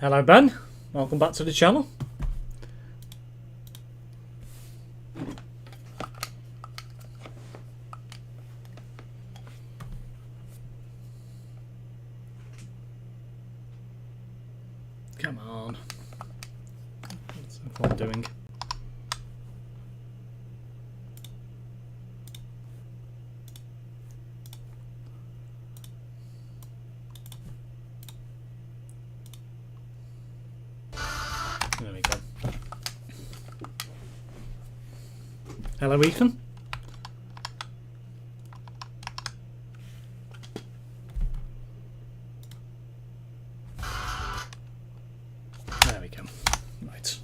Hello Ben, welcome back to the channel. Come on. What's the phone doing? There we go. Hello Ethan. There we go. Right.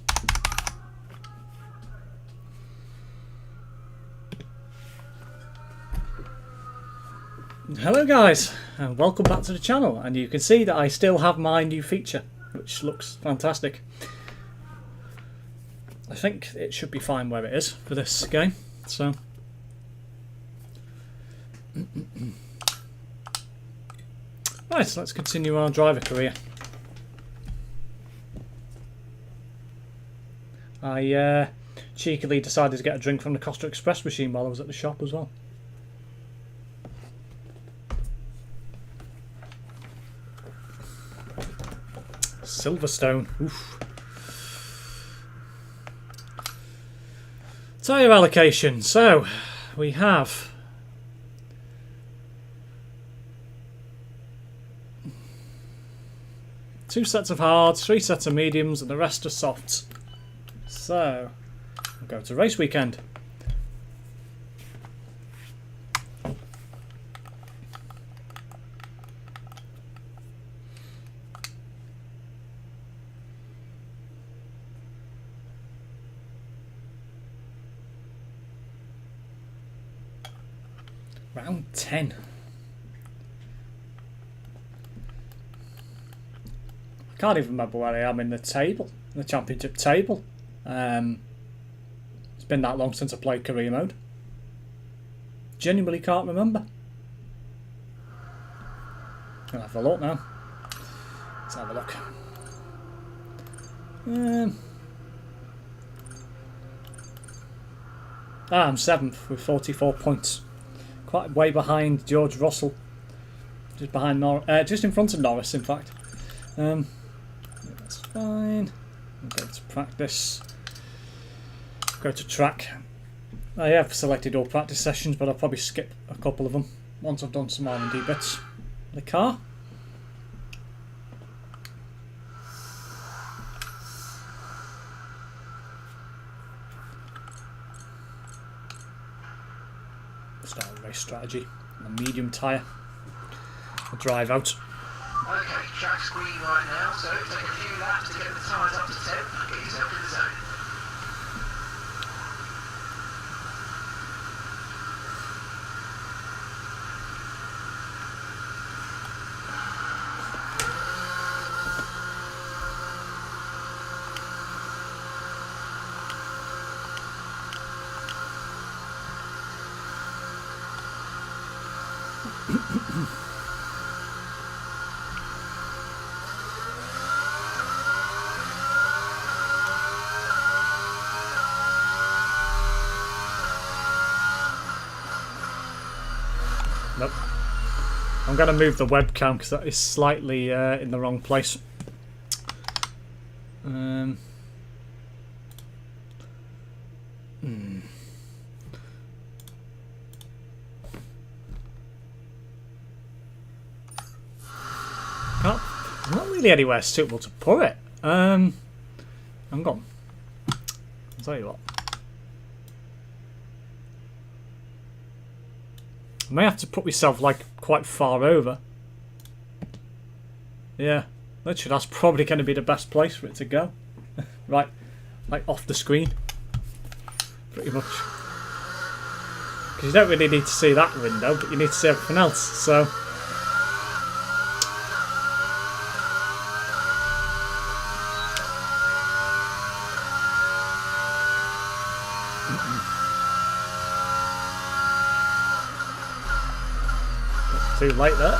Hello guys, and welcome back to the channel. And you can see that I still have my new feature, which looks fantastic. I think it should be fine where it is for this game. So right, so let's continue our driver career. I cheekily decided to get a drink from the Costa Express machine while I was at the shop as well. Silverstone. Oof. Tyre allocation. So we have two sets of hards, three sets of mediums, and the rest are softs. So we'll go to race weekend. Round 10. I can't even remember where I am in the table, the championship table. It's been that long since I played career mode. Genuinely can't remember. I'll have a look now. Let's have a look. I'm 7th with 44 points. Quite way behind George Russell, just behind just in front of Norris, in fact. That's fine. We'll go to practice. Go to track. I have selected all practice sessions, but I'll probably skip a couple of them once I've done some R&D bits. The car. Start race strategy. A medium tyre. I'll drive out. Okay, track's green right now, so take a few laps to get the tyres up to 10 and get yourself in the zone. Nope. I'm going to move the webcam because that is slightly in the wrong place. Not really anywhere suitable to put it. Hang on. I'll tell you what. I may have to put myself like quite far over. Yeah, literally that's probably going to be the best place for it to go. Right, like off the screen. Pretty much. Because you don't really need to see that window, but you need to see everything else, so... Too late there.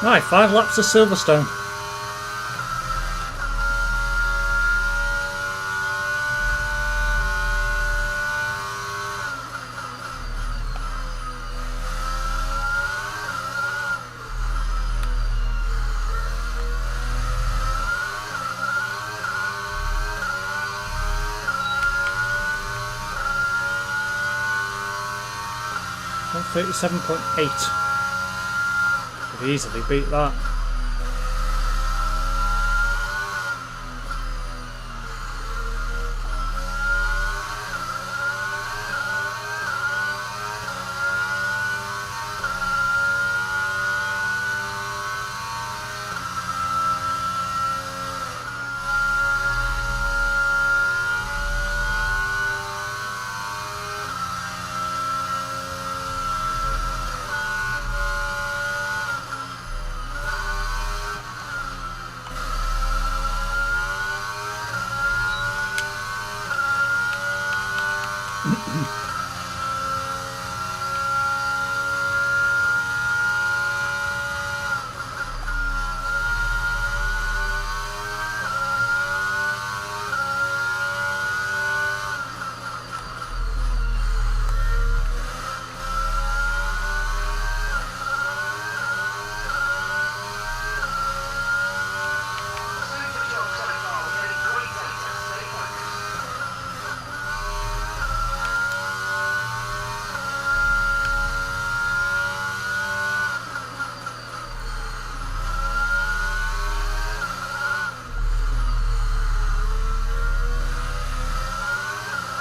Right, 5 laps of Silverstone. .37.8. Could easily beat that.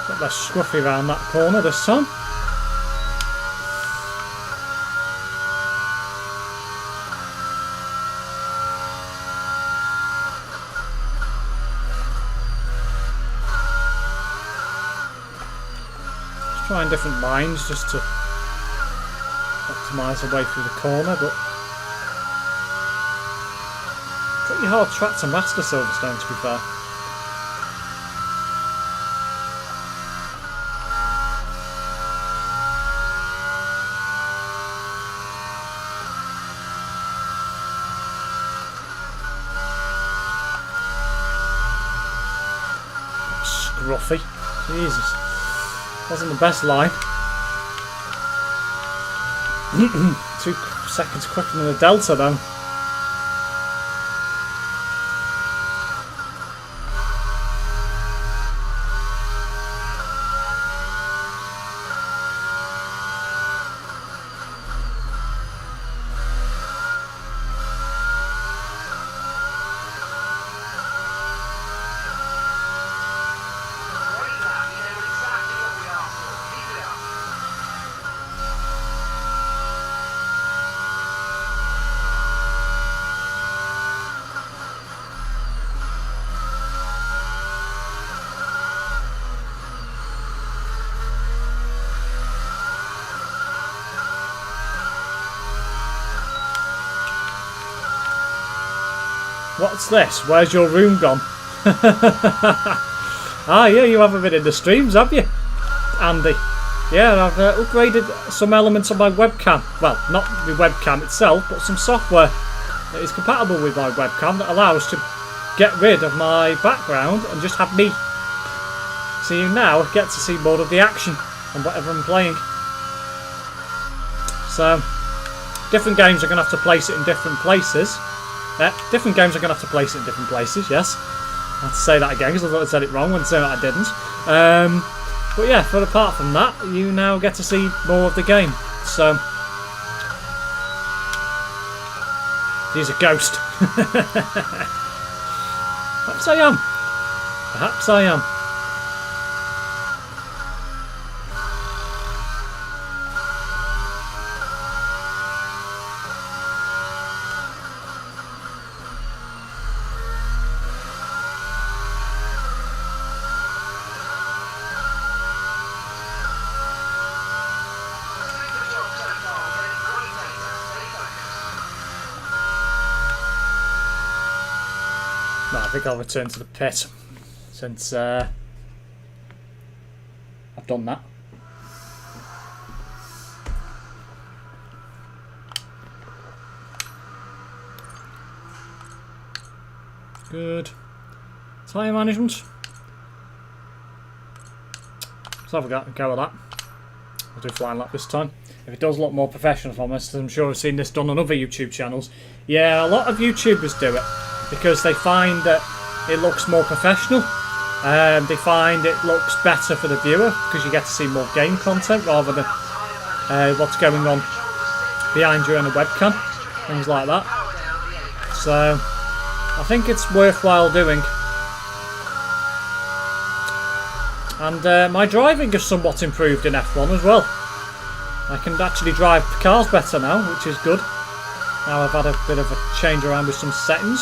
Got less scruffy around that corner this time. Just trying different lines just to optimise the way through the corner, but pretty hard track to master Silverstone, to be fair. Scruffy. Jesus. Wasn't the best line. 2 seconds quicker than the Delta then. What's this? Where's your room gone? Ah, yeah, you haven't been in the streams, have you, Andy? Yeah, I've upgraded some elements of my webcam. Well, not the webcam itself, but some software that is compatible with my webcam that allows to get rid of my background and just have me. So you now get to see more of the action on whatever I'm playing. So, different games are going to have to place it in different places. Different games are going to have to place it in different places, yes. I have to say that again because I thought I said it wrong when saying that I didn't. But yeah, but apart from that, you now get to see more of the game. So, he's a ghost. Perhaps I am. Perhaps I am. No, I think I'll return to the pit since I've done that. Good. Tyre management. Let's have a go at that. I'll do flying lap this time. If it does look more professional from us, I'm sure I've seen this done on other YouTube channels. Yeah, a lot of YouTubers do it because they find that it looks more professional. They find it looks better for the viewer because you get to see more game content rather than what's going on behind you on a webcam, things like that. So I think it's worthwhile doing. And my driving has somewhat improved in F1 as well. I can actually drive cars better now, which is good. Now I've had a bit of a change around with some settings.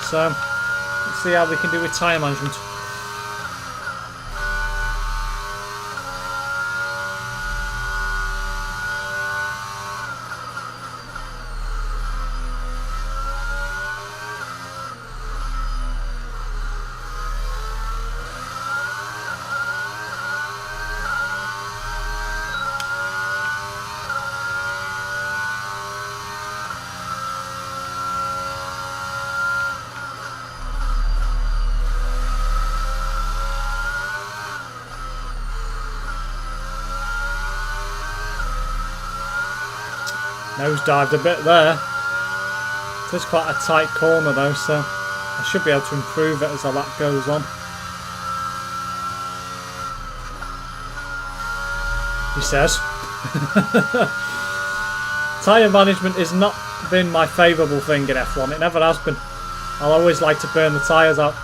So let's see how we can do with tyre management. Nosedived a bit there. It is quite a tight corner though, so I should be able to improve it as the lap goes on. He says. Tyre management has not been my favourable thing in F1, it never has been. I'll always like to burn the tyres out.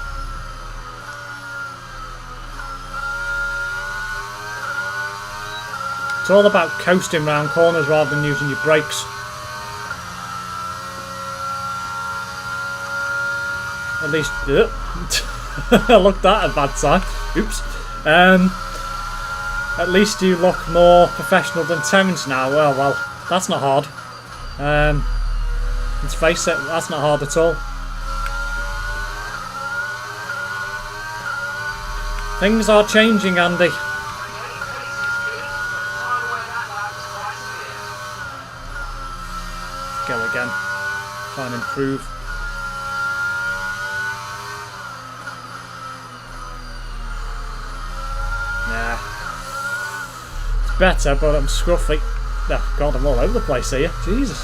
It's all about coasting round corners rather than using your brakes. At least, I looked at a bad time. Oops. At least you look more professional than Terence now. Well, that's not hard. Let's face it, that's not hard at all. Things are changing, Andy. Go again. Try and improve. Nah. It's better, but I'm scruffy. Oh, God, I'm all over the place here. Jesus.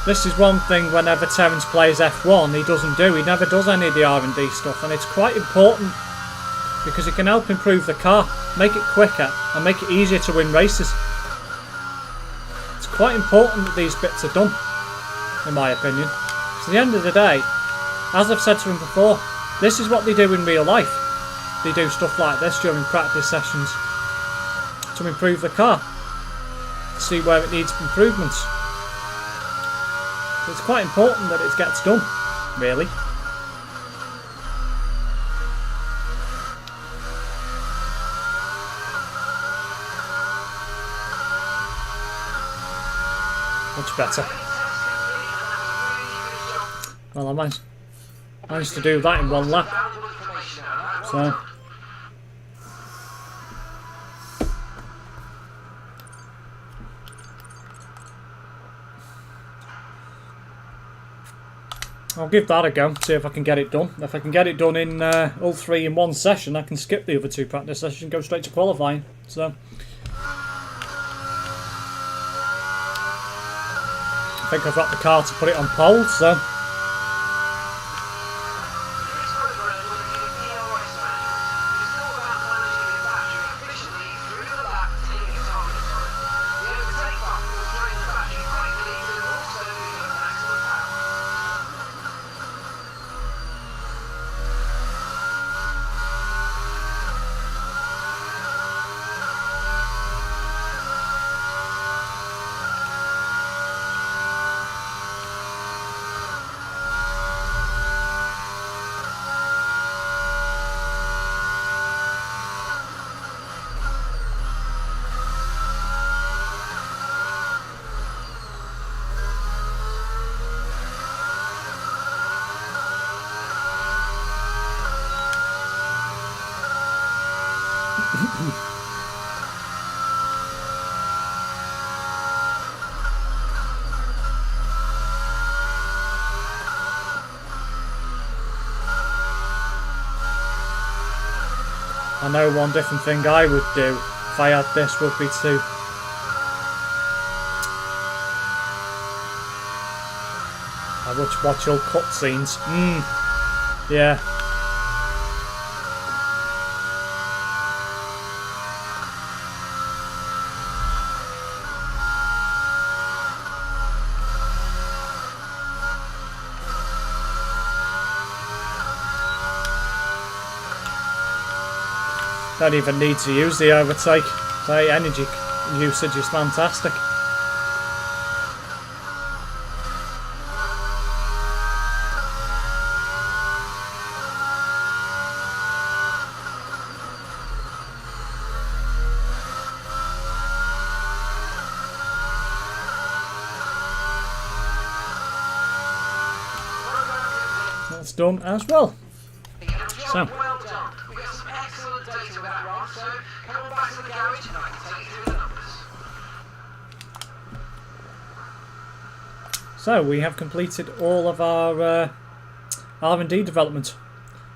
This is one thing whenever Terence plays F1 he doesn't do. He never does any of the R&D stuff, and it's quite important because it can help improve the car, make it quicker and make it easier to win races. It's quite important that these bits are done, in my opinion. Because at the end of the day, as I've said to him before, this is what they do in real life. They do stuff like this during practice sessions to improve the car, see where it needs improvements. So it's quite important that it gets done, really. Much better. Well, I managed to do that in one lap. So I'll give that a go, see if I can get it done. If I can get it done in all three in one session, I can skip the other two practice sessions and go straight to qualifying. So I think I've got the car to put it on pole, so know one different thing I would do if I had this would be to I would watch all cutscenes. Yeah. Don't even need to use the overtake. The energy usage is fantastic. That's done as well. So. Well done. We got some excellent data with that run, so come on back to the garage and I can take you through the numbers. So we have completed all of our R&D development.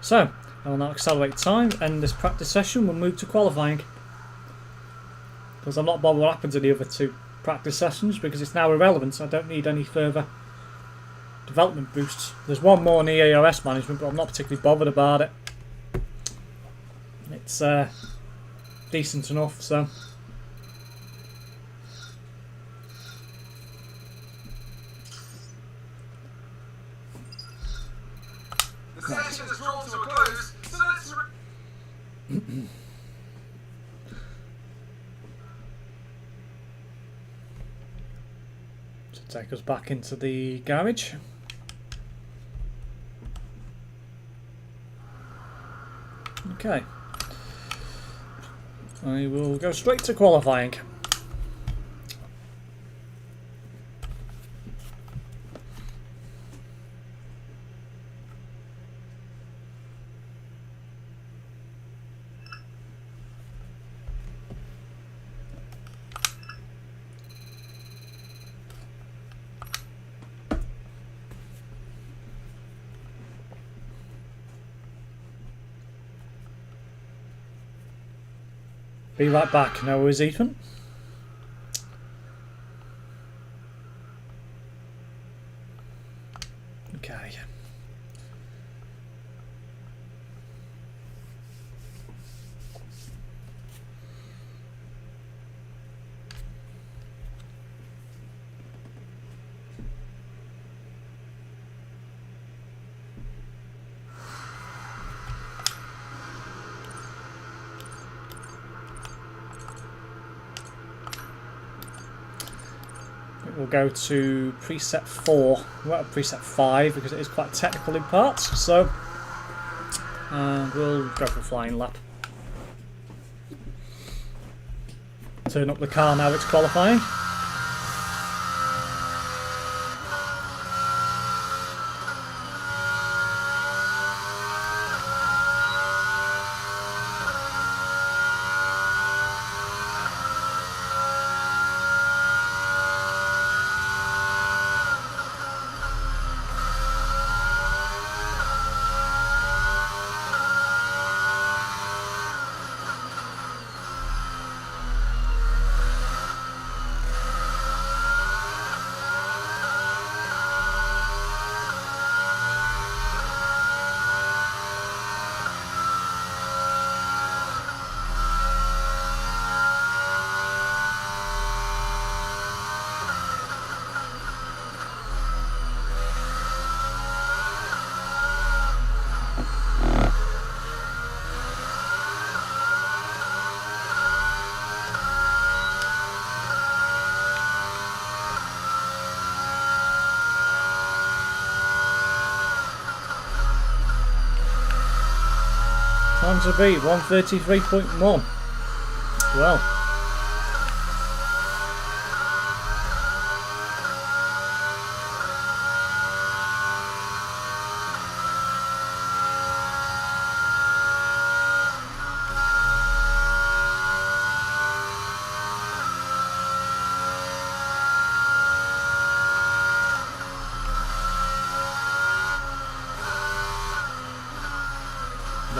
So I will now accelerate time, and this practice session will move to qualifying. Because I'm not bothered what happens in the other two practice sessions, because it's now irrelevant. I don't need any further development boosts. There's one more in the EOS management, but I'm not particularly bothered about it. It's decent enough, so. The session is drawn to a close, so let's... So take us back into the garage. Okay. I will go straight to qualifying. Be right back. No worries, Ethan. Okay. We'll go to preset 4, well, preset 5, because it is quite technical in parts, so we'll go for a flying lap. Turn up the car now it's qualifying. Times a beat, 133.1. Well.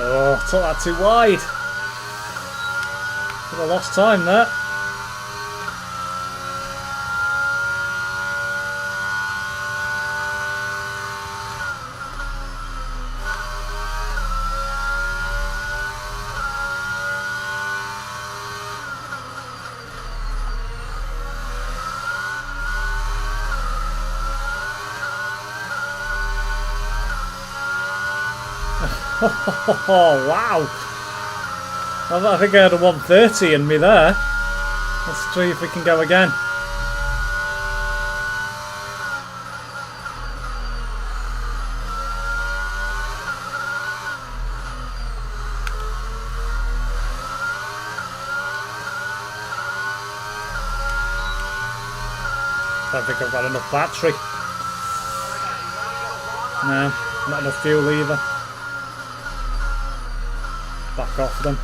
Oh, took that too wide. I lost time there. Oh, wow. I think I had a 130 in me there. Let's see if we can go again. I don't think I've got enough battery. No, not enough fuel either. Back off them.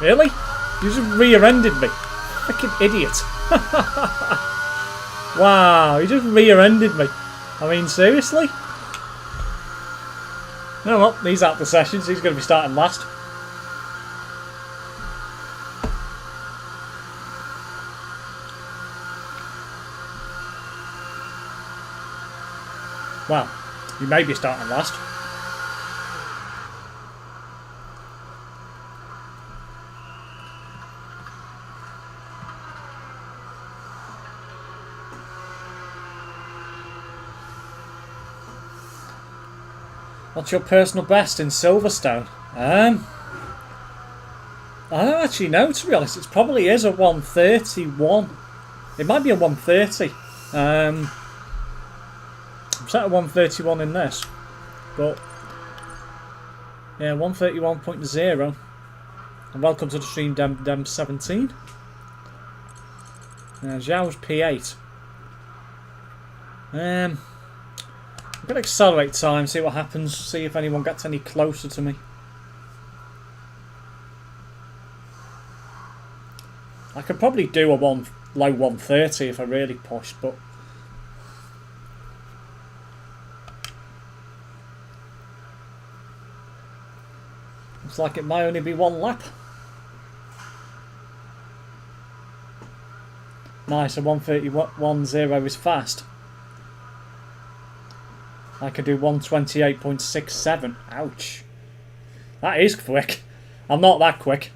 Really? You just rear-ended me. Freaking idiot. Wow, you just rear-ended me. I mean, seriously? Oh well, he's out the sessions. He's going to be starting last. Well, you may be starting last. What's your personal best in Silverstone? I don't actually know, to be honest. It probably is a 131. It might be a 130. I'm set at 131 in this. But, yeah, 131.0. And welcome to the stream, Dem17. Zhao's P8. I'm going to accelerate time, see what happens, see if anyone gets any closer to me. I could probably do a low 130 if I really pushed, but looks like it might only be one lap. Nice, a 131.0 is fast. I could do 128.67. Ouch. That is quick. I'm not that quick.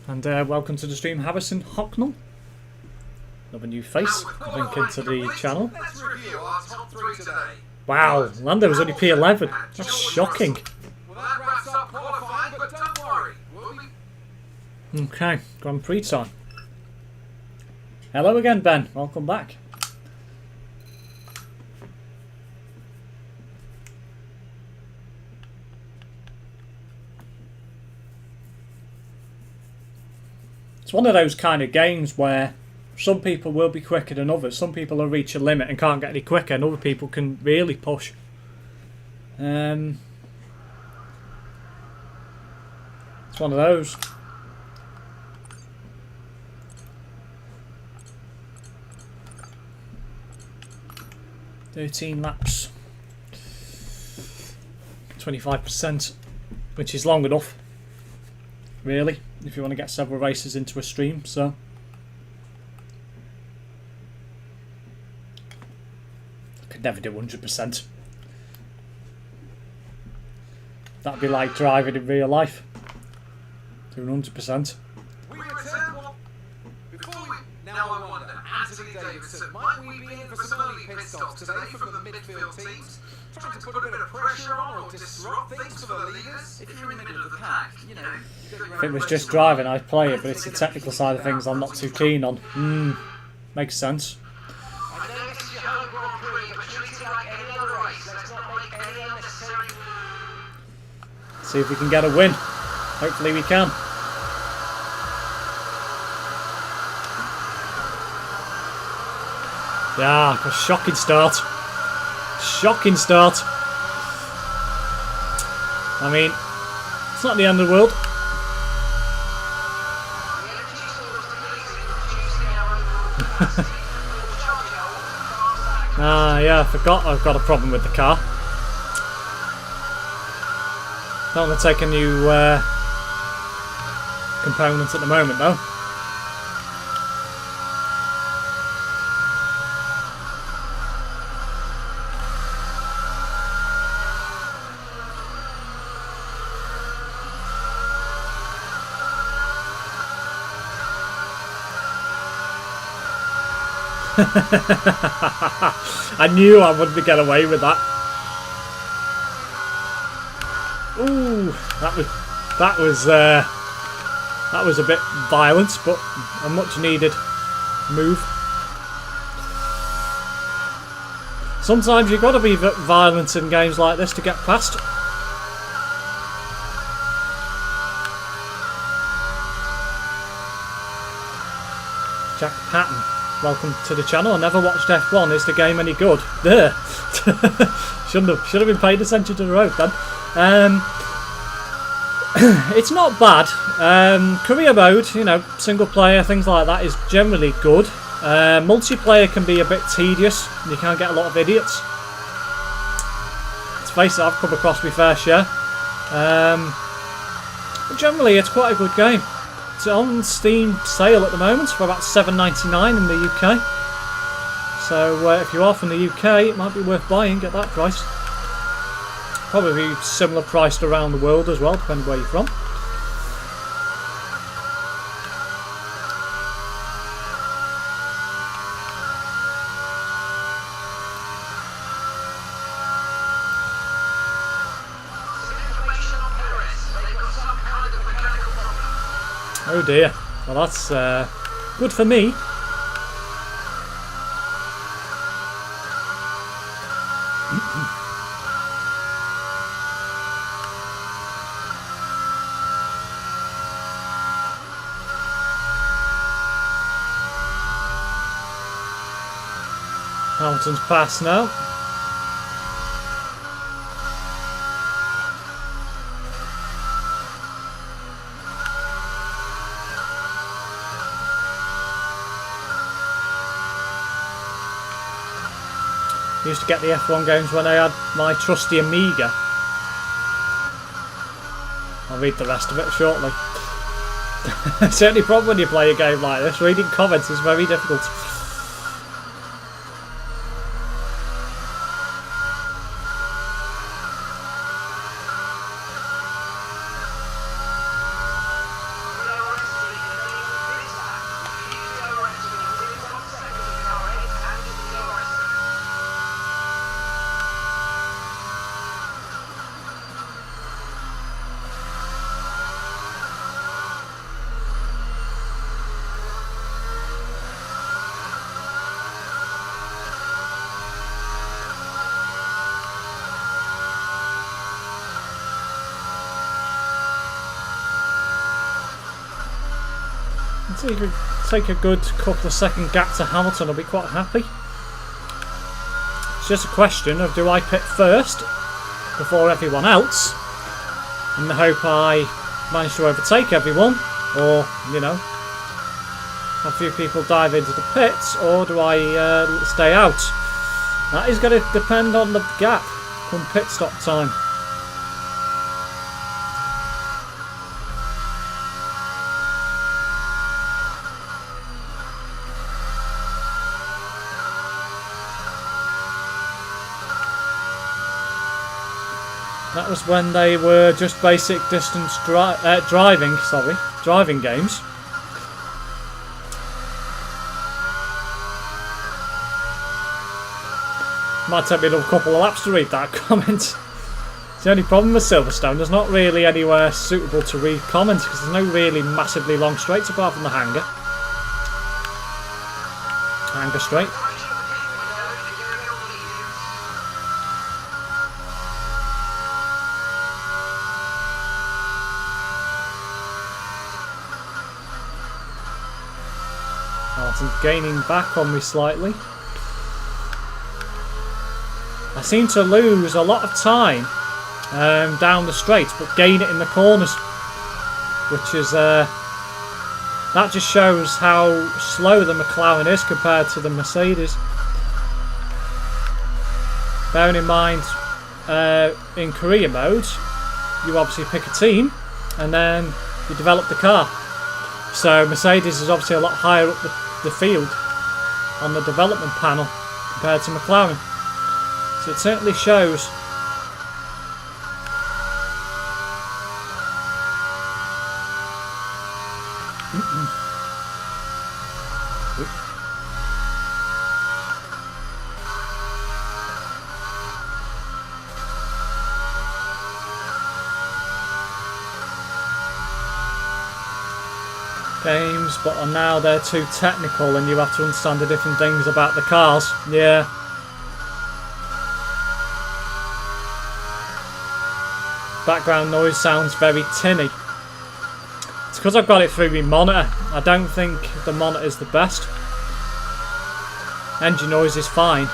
And welcome to the stream, Harrison Hocknell. Another new face, I think, into the channel. Wow, Lando was only P11. That's shocking. Okay, Grand Prix time. Hello again, Ben. Welcome back. It's one of those kind of games where some people will be quicker than others. Some people will reach a limit and can't get any quicker, and other people can really push. It's one of those. "13 laps, 25%, which is long enough, really, if you want to get several races into a stream. So I could never do 100%. That'd be like driving in real life, doing 100%. Now I wonder, Anthony Davis Ferguson, might we be in for some early pit stops today from the midfield teams? Trying to put a bit of pressure on or disrupt things for the leaders? If you're in the middle of the pack, you know... If it was just driving, I'd play it, but it's the technical side of things I'm not too keen on. Makes sense. I know this is your home Grand Prix, but treat it like any other race. Let's not make any unnecessary... See if we can get a win. Hopefully we can. Yeah, a shocking start. Shocking start. I mean, it's not the end of the world. Yeah, I forgot I've got a problem with the car. Don't want to take a new component at the moment though. I knew I wouldn't get away with that. Ooh, that was a bit violent, but a much needed move. Sometimes you've got to be violent in games like this to get past. Jack Patton, welcome to the channel. I never watched F1. Is the game any good? There. Should have been paying attention to the road then. It's not bad. Career mode, you know, single player, things like that is generally good. Multiplayer can be a bit tedious. And you can't get a lot of idiots. Let's face it, I've come across my fair share. But generally, it's quite a good game. It's on Steam sale at the moment for about $7.99 in the UK. So if you are from the UK, it might be worth buying at that price. Probably similar priced around the world as well, depending where you're from. Oh dear. Well, that's good for me. Hamilton's pass now. Used to get the F1 games when I had my trusty Amiga. I'll read the rest of it shortly. It's the only problem when you play a game like this. Reading comments is very difficult. So you could take a good couple of second gap to Hamilton, I'll be quite happy. It's just a question of, do I pit first before everyone else in the hope I manage to overtake everyone, or, you know, a few people dive into the pits, or do I stay out? That is going to depend on the gap come pit stop time. That was when they were just basic distance driving games. Might take me another couple of laps to read that comment. It's the only problem with Silverstone, there's not really anywhere suitable to read comments because there's no really massively long straights apart from the hangar. Hangar straight. Hamilton's gaining back on me slightly. I seem to lose a lot of time down the straight, but gain it in the corners, which is that just shows how slow the McLaren is compared to the Mercedes. Bearing in mind, in career mode, you obviously pick a team and then you develop the car. So Mercedes is obviously a lot higher up the field on the development panel compared to McLaren. So it certainly shows. Games, but now they're too technical and you have to understand the different things about the cars. Yeah. Background noise sounds very tinny. It's because I've got it through my monitor. I don't think the monitor is the best. Engine noise is fine.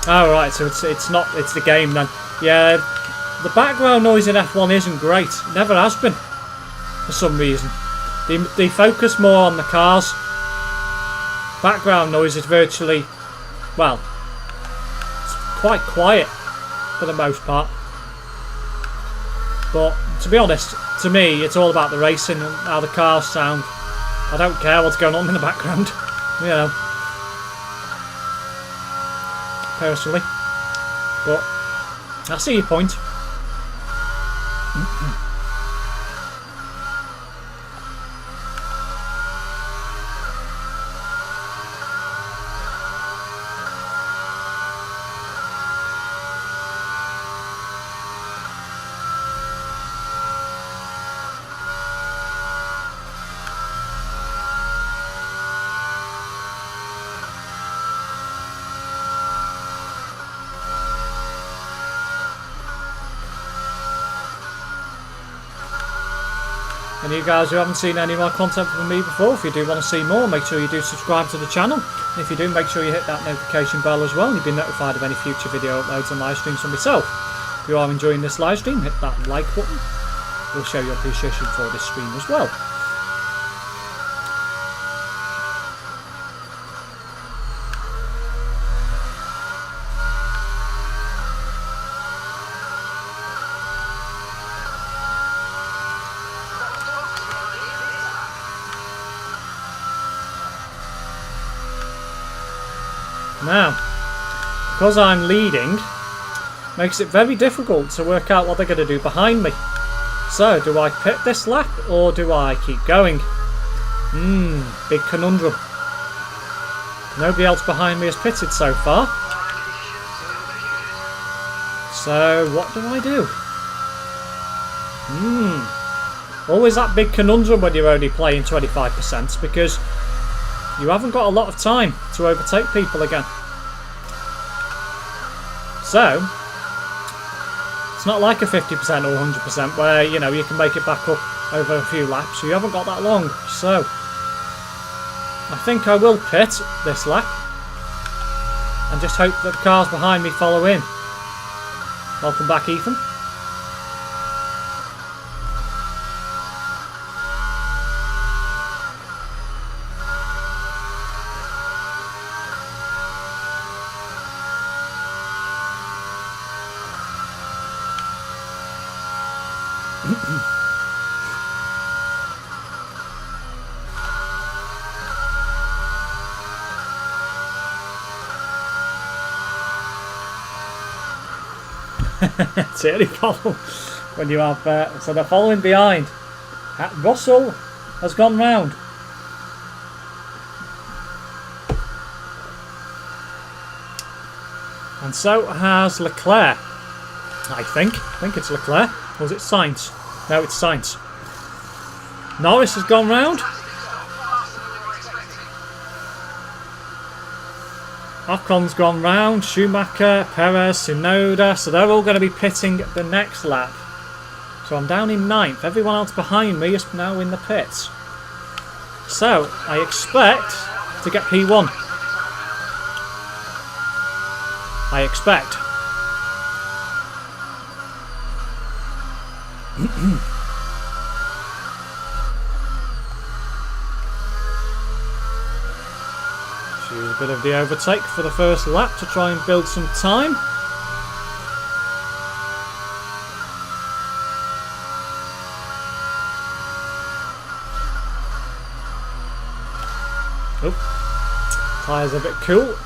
Oh right, so it's the game then. Yeah, the background noise in F1 isn't great. Never has been, for some reason. They focus more on the cars. Background noise is virtually, well, it's quite quiet for the most part. But to be honest, to me, it's all about the racing and how the cars sound. I don't care what's going on in the background, you know, personally. But I see your point. And you guys who haven't seen any more content from me before, if you do want to see more, make sure you do subscribe to the channel. And if you do, make sure you hit that notification bell as well, and you'll be notified of any future video uploads and live streams from myself. If you are enjoying this live stream, hit that like button. We'll show your appreciation for this stream as well. Now, because I'm leading, makes it very difficult to work out what they're going to do behind me. So, do I pit this lap or do I keep going? Big conundrum. Nobody else behind me has pitted so far. So, what do I do? Always that big conundrum when you're only playing 25%, because you haven't got a lot of time to overtake people again. So, it's not like a 50% or 100% where, you know, you can make it back up over a few laps. You haven't got that long. So, I think I will pit this lap and just hope that the cars behind me follow in. Welcome back, Ethan. It's the only problem when you have so they're following behind. Russell has gone round. And so has Leclerc. I think it's Leclerc. Or is it Sainz? No, it's Sainz. Norris has gone round. Ocon's gone round. Schumacher, Perez, Tsunoda. So they're all going to be pitting the next lap. So I'm down in 9th. Everyone else behind me is now in the pits. So I expect to get P1. I expect. Choose a bit of the overtake for the first lap to try and build some time. Oh, tyres a bit cool.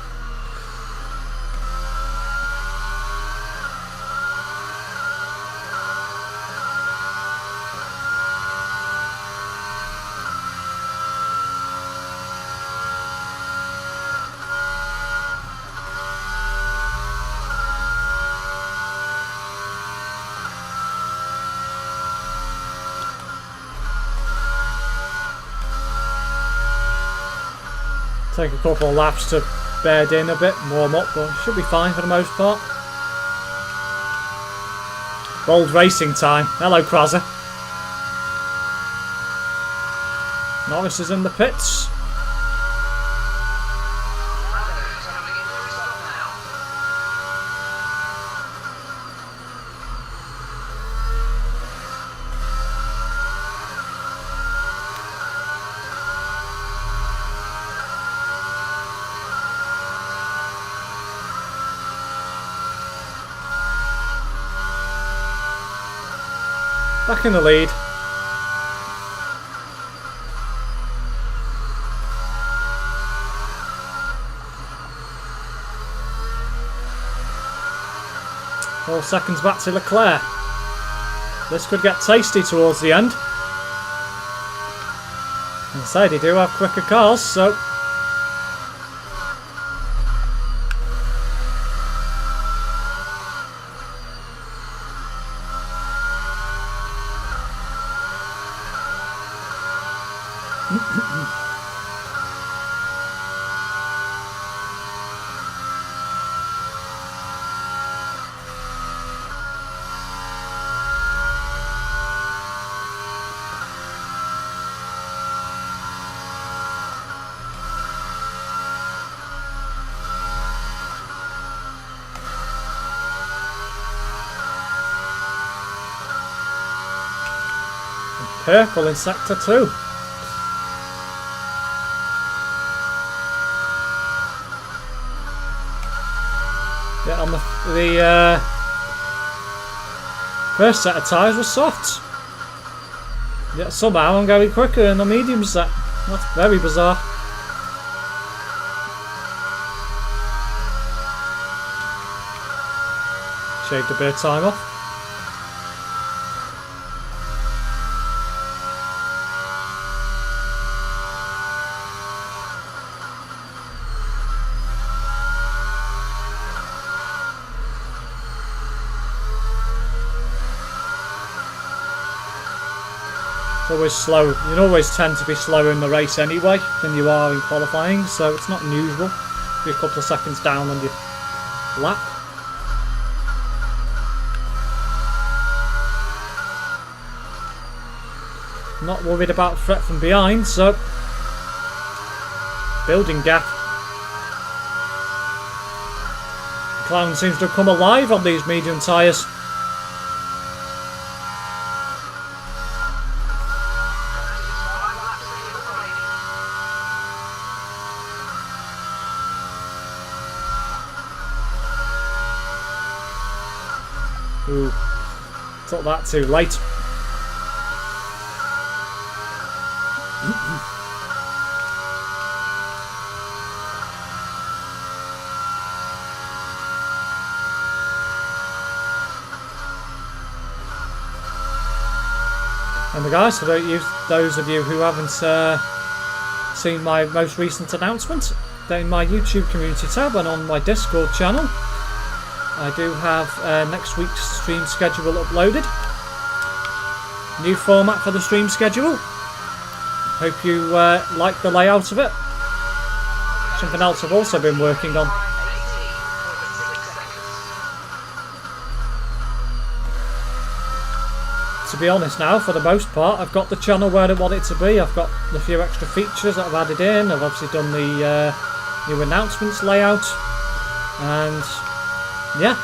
Take a couple of laps to bed in a bit, warm up, but should be fine for the most part. Bold racing time. Hello, Krauser. Norris is in the pits. Back in the lead. Four seconds back to Leclerc. This could get tasty towards the end. Inside, they do have quicker cars, so Purple in sector 2. Yeah, on the first set of tyres was soft. Yet somehow I'm going quicker in the medium set. That's very bizarre. Shaved a bit of time off. Always slow. You always tend to be slower in the race anyway than you are in qualifying, so it's not unusual. Be a couple of seconds down on your lap. Not worried about threat from behind, so building gap. The clown seems to have come alive on these medium tyres. Ooh, took that too late. And the guys, for those of you who haven't seen my most recent announcement, they're in my YouTube community tab and on my Discord channel. I do have next week's stream schedule uploaded. New format for the stream schedule. Hope you like the layout of it. Something else I've also been working on. To be honest now, for the most part, I've got the channel where I want it to be. I've got the few extra features that I've added in. I've obviously done the new announcements layout. And yeah.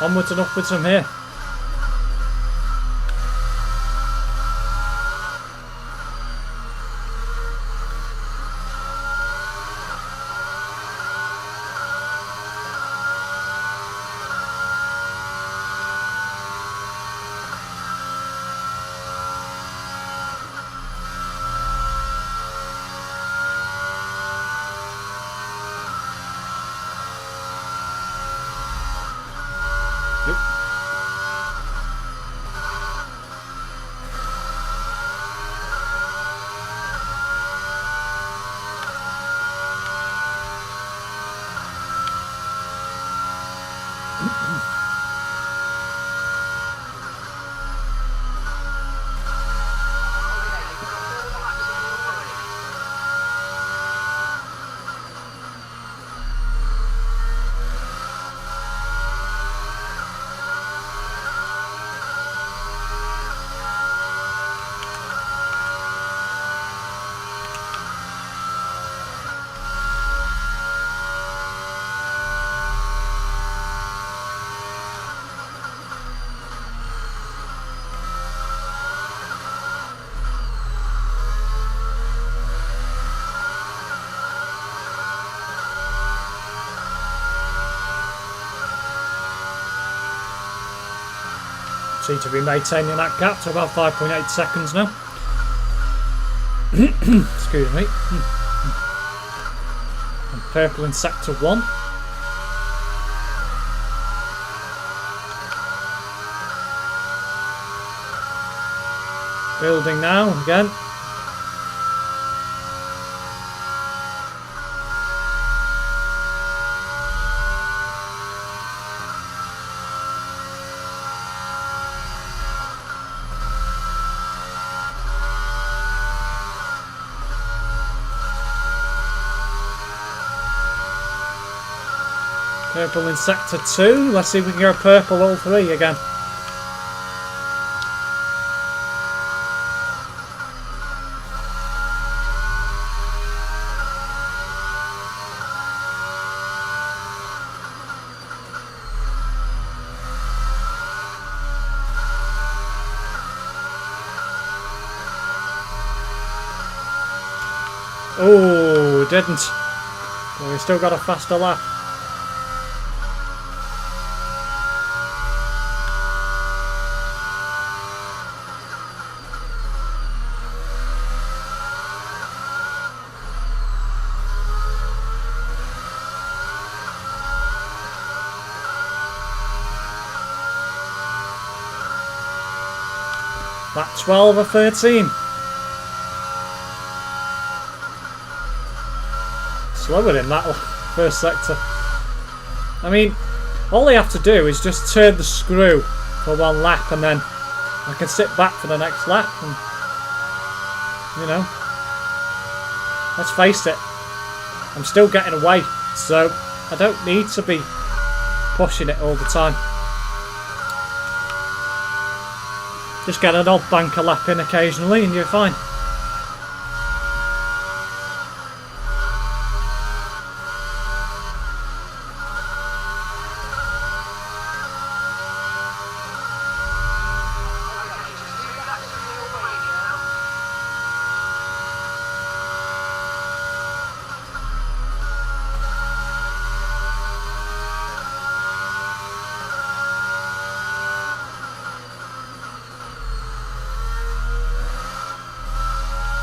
Onwards and upwards from here. Seem to be maintaining that gap to about 5.8 seconds now. Excuse me. And purple in sector 1. Building now again. Purple in sector 2. Let's see if we can go purple all 3 again. Oh, didn't. But we still got a faster lap. That 12 or 13. Slower in that first sector. I mean, all they have to do is just turn the screw for one lap and then I can sit back for the next lap and, you know, let's face it, I'm still getting away, so I don't need to be pushing it all the time. Just get an odd banker lap in occasionally and you're fine.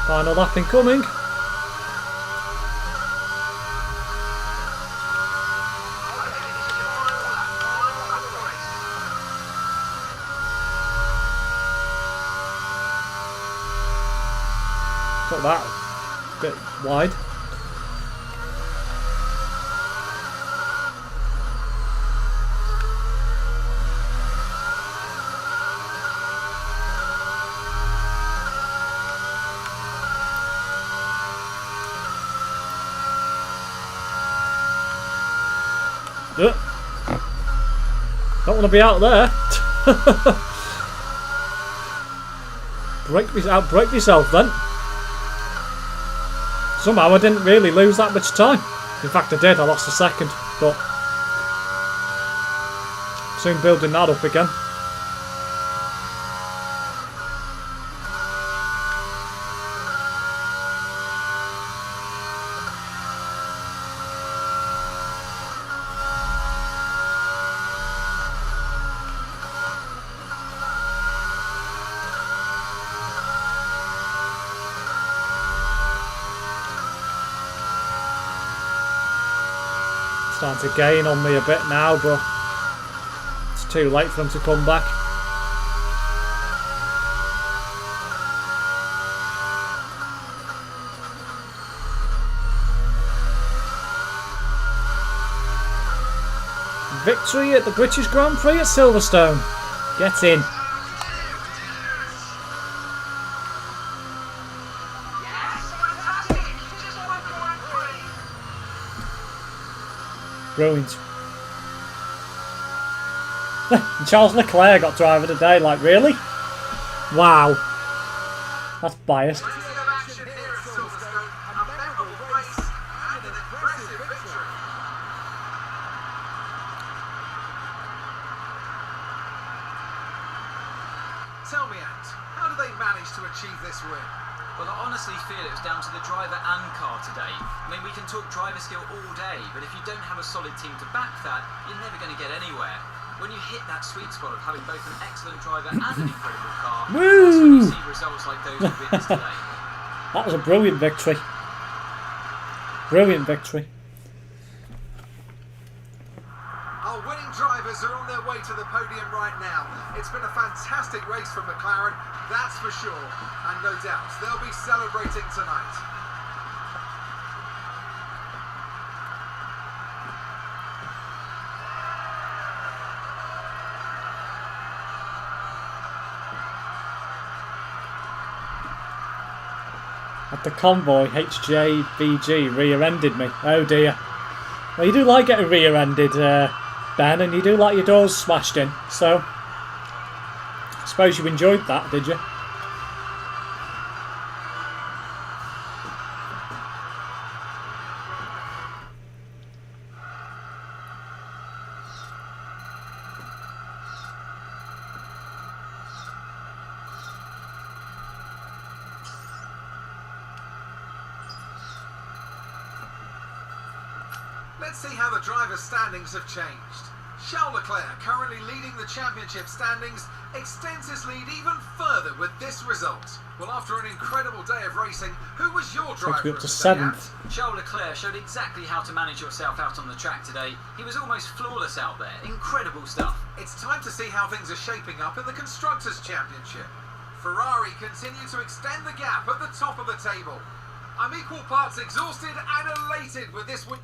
Final lap incoming. Got that a bit wide. Don't want to be out there. Break yourself then. Somehow I didn't really lose that much time. In fact I did, I lost a second, but soon building that up again. Starting to gain on me a bit now, but it's too late for them to come back. Victory at the British Grand Prix at Silverstone. Get in. Brilliant. Charles Leclerc got driver of the day, like really? Wow. That's biased. Tell me, Ant, how did they manage to achieve this win? Well, I honestly feel it was down to the driver and car today. I mean, we can talk driver skill all day, but if you don't have a solid team to back that, you're never going to get anywhere. When you hit that sweet spot of having both an excellent driver and an incredible car, that's when you see results like those we witnessed today. That was a brilliant victory. Brilliant victory. Our winning drivers are on their way to the podium right now. It's been a fantastic race for McLaren, that's for sure. And no doubt, they'll be celebrating tonight. At the convoy, HJBG rear-ended me. Oh dear. Well, you do like getting rear-ended, Ben, and you do like your doors smashed in, so I suppose you enjoyed that, did you? Let's see how the drivers' standings have changed. Charles Leclerc, currently leading the championship standings, extends his lead even further with this result. Well, after an incredible day of racing, who was your driver? Takes me up to 7th. Charles Leclerc showed exactly how to manage yourself out on the track today. He was almost flawless out there. Incredible stuff. It's time to see how things are shaping up in the Constructors' Championship. Ferrari continue to extend the gap at the top of the table. I'm equal parts exhausted and elated with this win.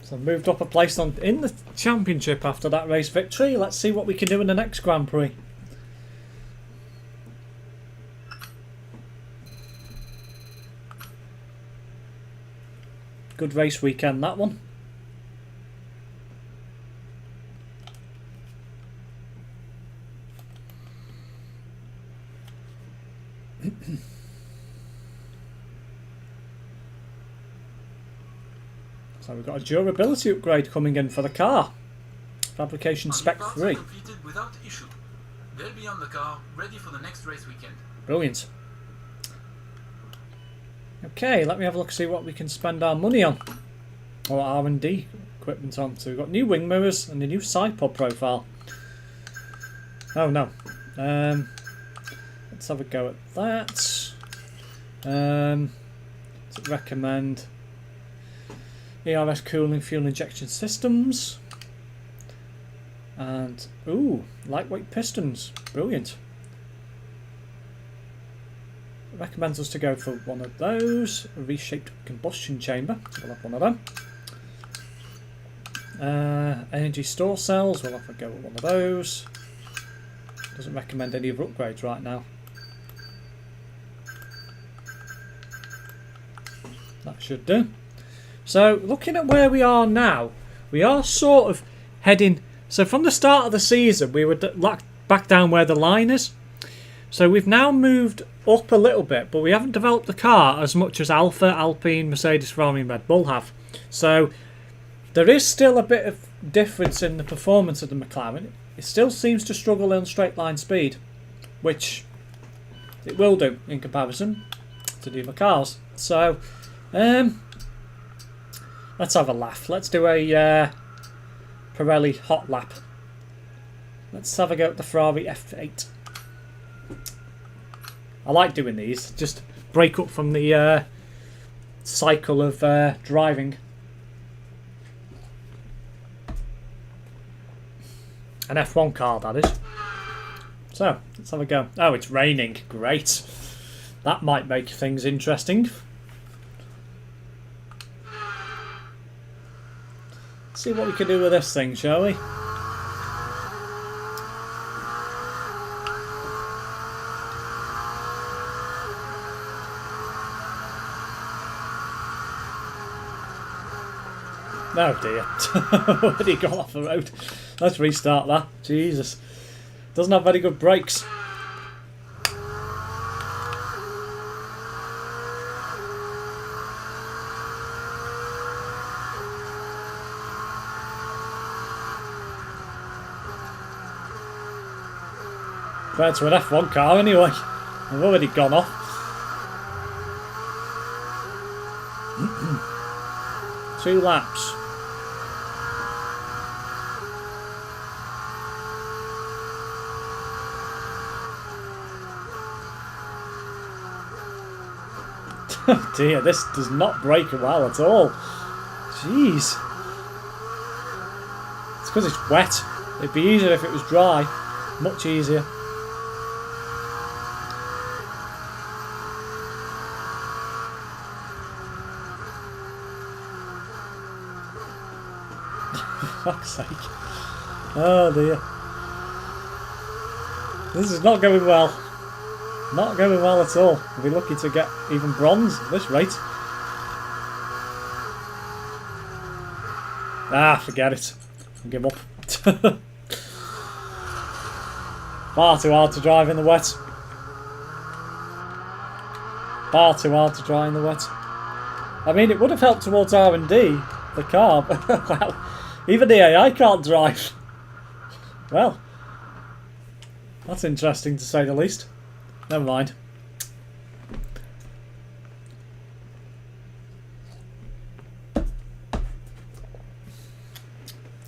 So moved up a place in the championship after that race victory. Let's see what we can do in the next Grand Prix. Good race weekend, that one. So we've got a durability upgrade coming in for the car. Fabrication spec 3. Completed without issue. They'll be on the car, ready for the next race weekend. Brilliant. Okay, let me have a look, see what we can spend our money on. Or R&D equipment on. So we've got new wing mirrors and a new side pod profile. Oh no. Let's have a go at that. Does it recommend ERS cooling fuel injection systems? And ooh, lightweight pistons. Brilliant. It recommends us to go for one of those. A reshaped combustion chamber. We'll have one of them. Energy store cells. We'll have to go with one of those. Doesn't recommend any other upgrades right now. That should do. So looking at where we are now, we are sort of heading. So from the start of the season, we were back down where the line is. So we've now moved up a little bit, but we haven't developed the car as much as Alfa, Alpine, Mercedes, Ferrari and Red Bull have. So there is still a bit of difference in the performance of the McLaren. It still seems to struggle on straight line speed, which it will do in comparison to the other cars. So let's have a laugh. Let's do a Pirelli hot lap. Let's have a go at the Ferrari F8. I like doing these, just break up from the cycle of driving. An F1 car, that is. So, let's have a go. Oh, it's raining. Great. That might make things interesting. Let's see what we can do with this thing, shall we? Oh dear. Already gone off the road. Let's restart that. Jesus. Doesn't have very good brakes. Compared to an F1 car anyway. I've already gone off. Two laps. Oh dear, this does not brake well at all. Jeez. It's because it's wet. It'd be easier if it was dry. Much easier. For fuck's sake. Oh dear. This is not going well. Not going well at all. We'll be lucky to get even bronze at this rate. Ah, forget it. I'll give up. Far too hard to drive in the wet. Far too hard to drive in the wet. I mean, it would have helped towards R&D, the car, but well, even the AI can't drive. Well, that's interesting to say the least. Never mind.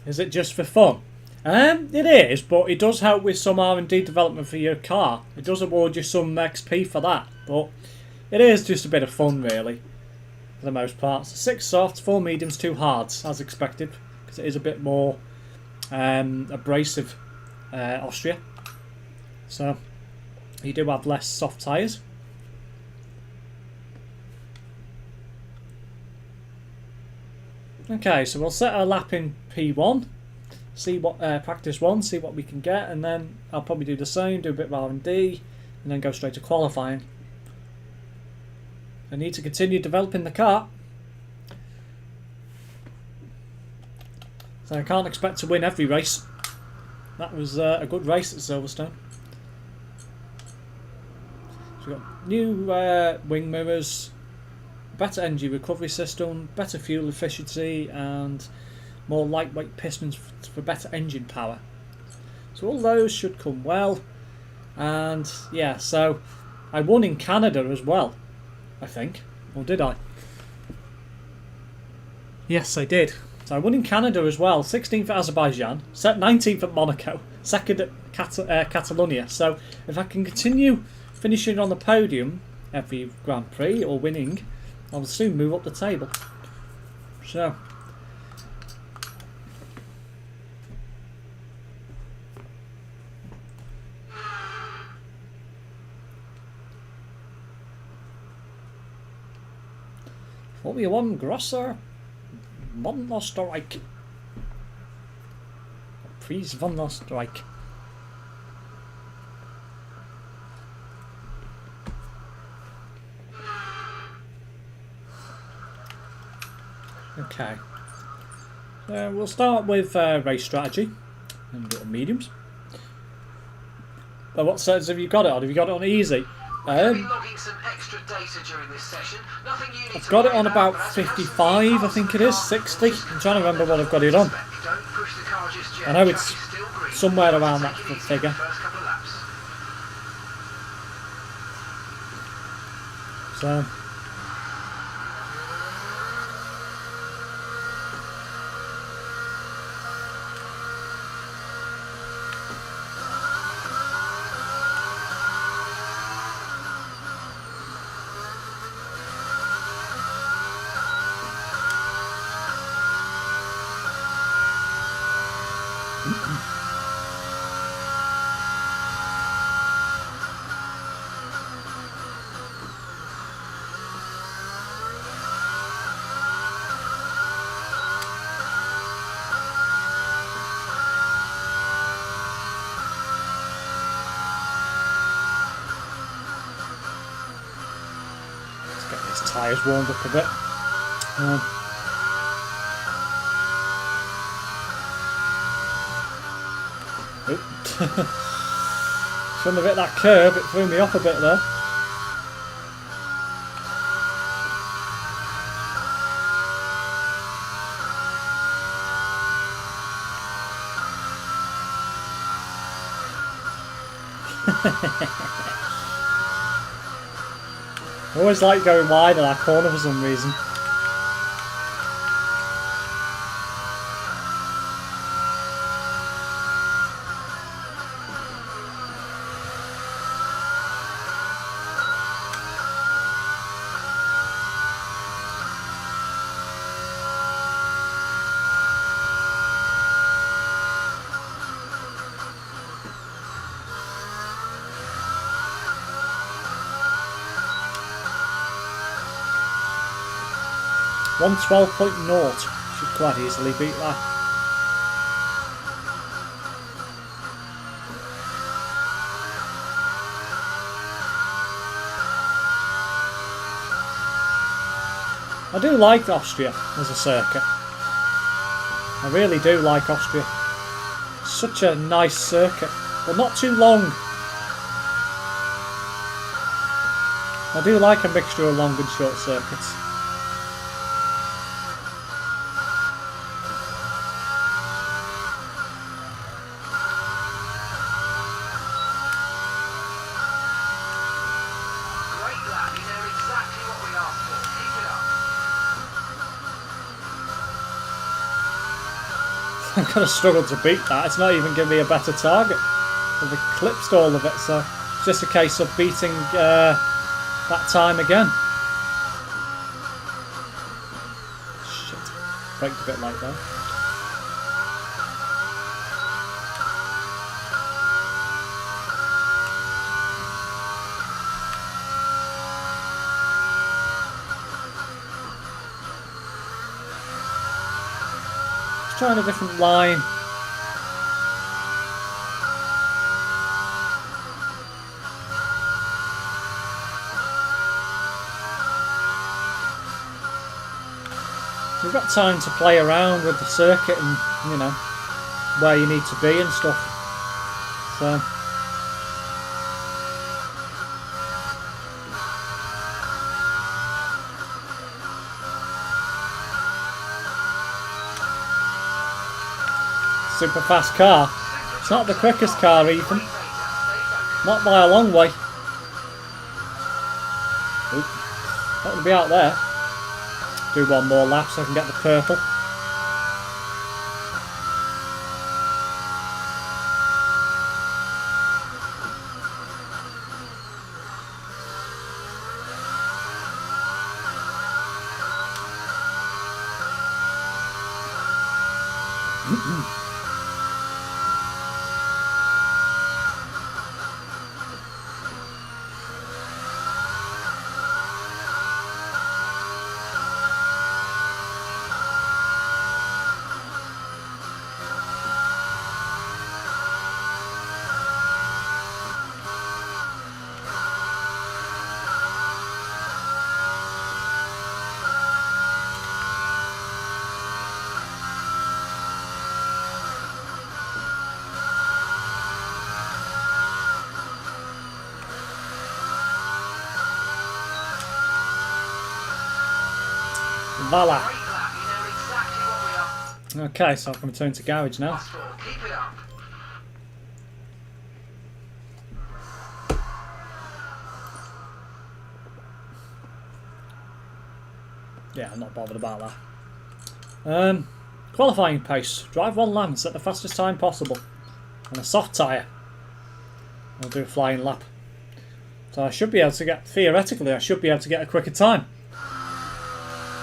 Is it just for fun? It is, but it does help with some R&D development for your car. It does award you some XP for that, but it is just a bit of fun, really, for the most part. So 6 softs, 4 mediums, 2 hards, as expected, because it is a bit more abrasive Austria. So you do have less soft tyres. Okay, so we'll set our lap in P1, see what practice 1, see what we can get, and then I'll probably do the same, do a bit of R&D, and then go straight to qualifying. I need to continue developing the car, so I can't expect to win every race. That was a good race at Silverstone. So we've got new wing mirrors, better energy recovery system, better fuel efficiency, and more lightweight pistons for better engine power. So all those should come well. And yeah, so I won in Canada as well, I think. Or did I? Yes, I did. So I won in Canada as well. 16th at Azerbaijan, 19th at Monaco, 2nd at Catalonia. So if I can continue finishing on the podium every Grand Prix or winning, I'll soon move up the table. So Formula 1 Grosser Wanderstreik. Please Wanderstreik. Okay. We'll start with race strategy and little mediums. What settings have you got it on? Have you got it on easy? I've got it on about 55, I think it is, 60. I'm trying to remember what I've got it on. I know it's somewhere around that figure. So tyres warmed up a bit. Shouldn't have hit that curb, it threw me off a bit there. I always like going wide in that corner for some reason. One 12.0 should quite easily beat that. I do like Austria as a circuit. I really do like Austria. Such a nice circuit, but not too long. I do like a mixture of long and short circuits. I'm going to struggle to beat that. It's not even giving me a better target. I've eclipsed all of it, so it's just a case of beating that time again. Shit. Braked a bit like that. Trying a different line. You've got time to play around with the circuit and, you know, where you need to be and stuff. So super fast car. It's not the quickest car even. Not by a long way. Oop. Not going to be out there. Do one more lap so I can get the purple. Bala. Great lap, you know exactly what we are. Okay, so I can return to garage now. Last four, keep it up. Yeah, I'm not bothered about that. Qualifying pace. Drive 1 lap and set the fastest time possible. On a soft tyre. I'll do a flying lap. So I should be able to get, theoretically, I should be able to get a quicker time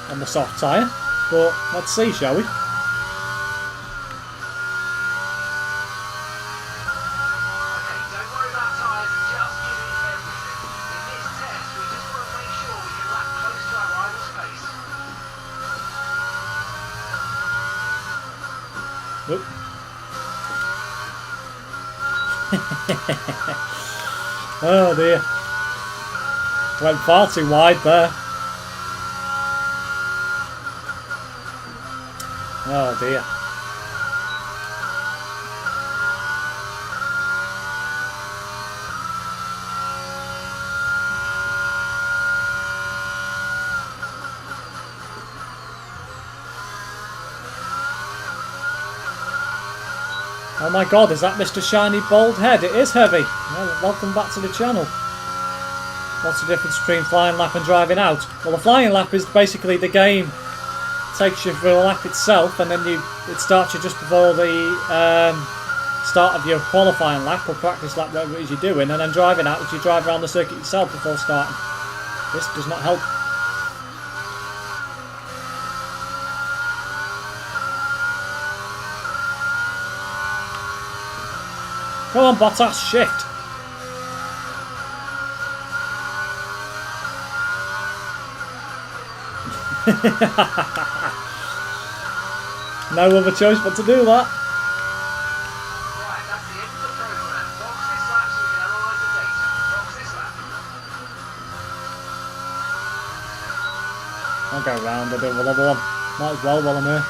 on the soft tyre. But let's see, shall we? Oop. Oh dear. Went far too wide there. Oh dear. Oh my god, is that Mr. Shiny Bald Head? It is heavy. Well, welcome back to the channel. What's the difference between flying lap and driving out? Well, the flying lap is basically the game takes you through a lap itself, and then it starts you just before the start of your qualifying lap or practice lap, whatever it is you're doing, and then driving out is you drive around the circuit yourself before starting. This does not help. Come on, Bottas, shift. No other choice but to do that. Right, that's the end of the program. Box this lap so we can analyse the data. Box this lap. I'll go round, I'll do another one. Might as well while I'm here.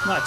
Right.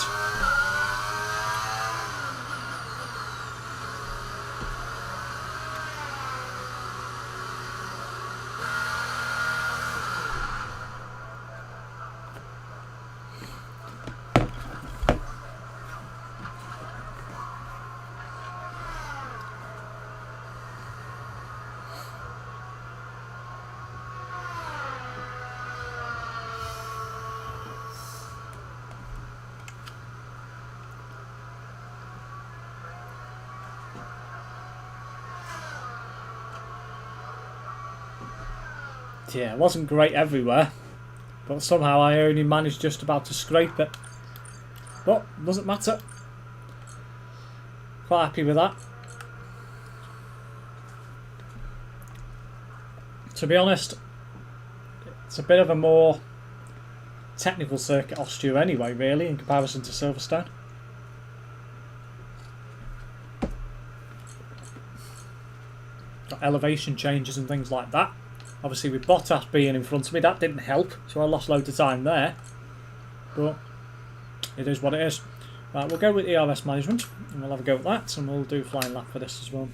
Yeah, it wasn't great everywhere, but somehow I only managed just about to scrape it. But doesn't matter. Quite happy with that. To be honest, it's a bit of a more technical circuit Austria anyway, really, in comparison to Silverstone. Got elevation changes and things like that. Obviously with Bottas being in front of me, that didn't help, so I lost loads of time there. But it is what it is. Right, we'll go with ERS management, and we'll have a go at that, and we'll do flying lap for this as well.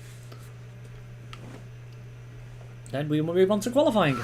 Then we will move on to qualifying.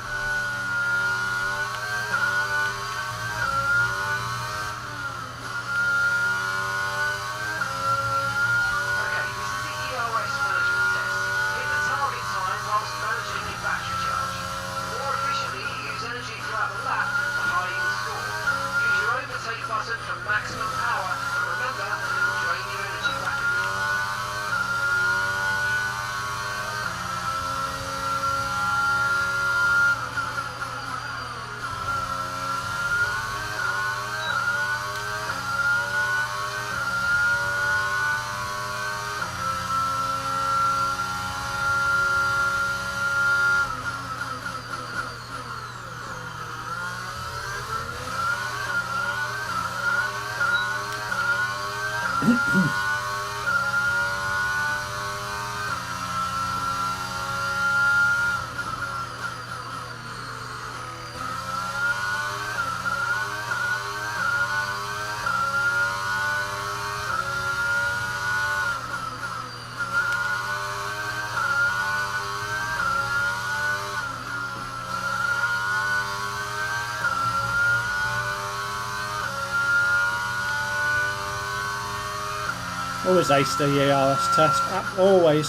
Always aced the ERS test. Always.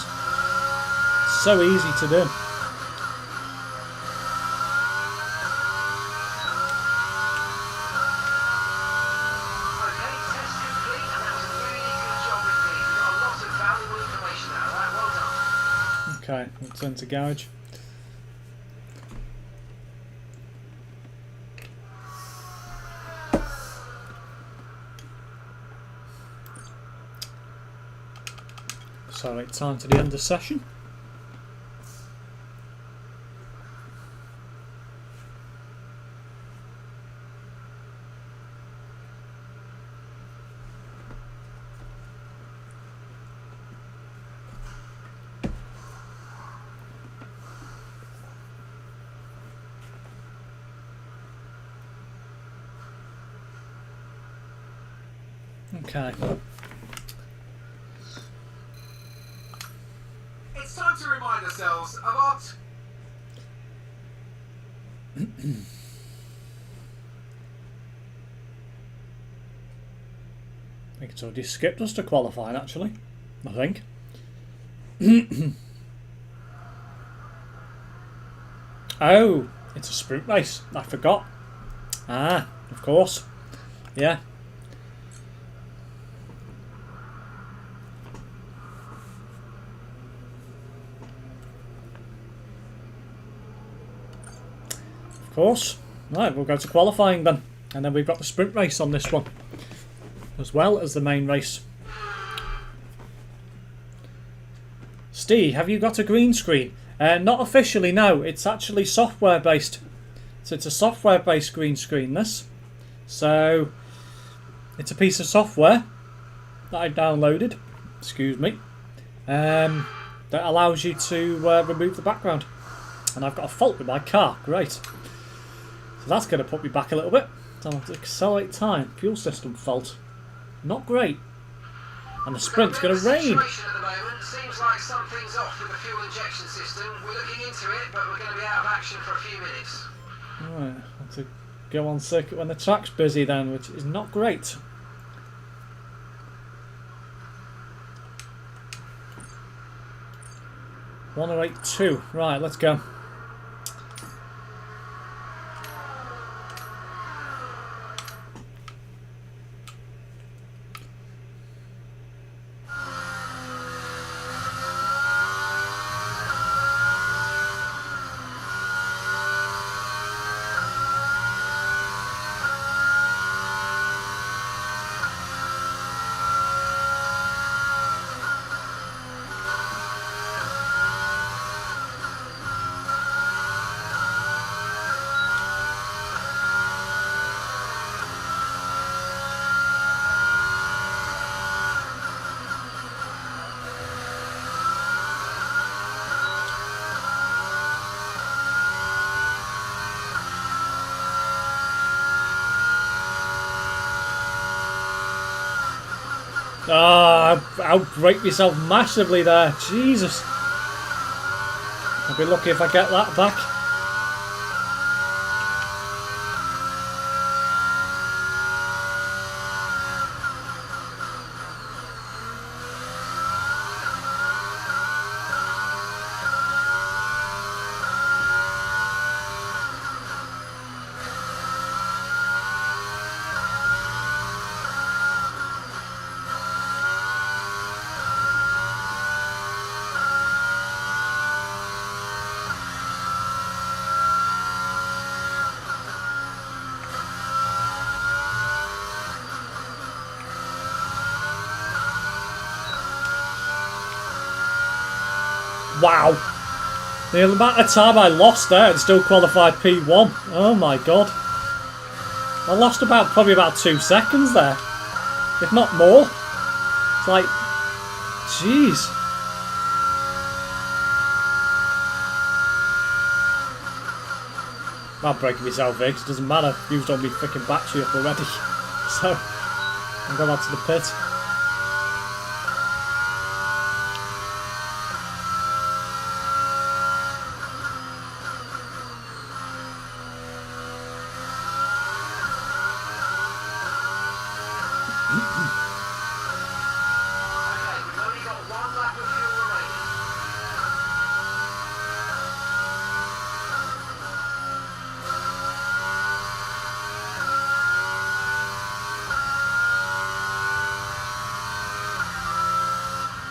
So easy to do. Okay, test complete, and that was a really good job indeed. We got a lot of valuable information out of that. Well done. Okay, return to garage. So it's time to the end of the session. Okay. It's time to remind ourselves of our... I think it's already skipped us to qualifying, actually. I think. Oh, it's a sprint race. I forgot. Ah, of course. Yeah. Of course. Right, we'll go to qualifying then. And then we've got the sprint race on this one, as well as the main race. Steve, have you got a green screen? Not officially, no. It's actually software based. So it's a software based green screen, this. So it's a piece of software that I downloaded, excuse me, that allows you to remove the background. And I've got a fault with my car, great. So that's going to put me back a little bit. So I'll have to accelerate time. Fuel system fault. Not great. And the sprint's going to rain. At the moment seems like something's off with the fuel injection system. We're looking into it, but we're going to be out of action for a few minutes. Alright, I'll have to go on circuit when the track's busy then, which is not great. $108.2. Right, let's go. Ah, I outbrake myself massively there. Jesus. I'll be lucky if I get that back. Wow. The amount of time I lost there and still qualified P1. Oh my god. I lost probably about 2 seconds there. If not more. It's like, jeez. I'm breaking myself here, 'cause it doesn't matter. I've used all my freaking battery up already. So, I'm going back to the pit.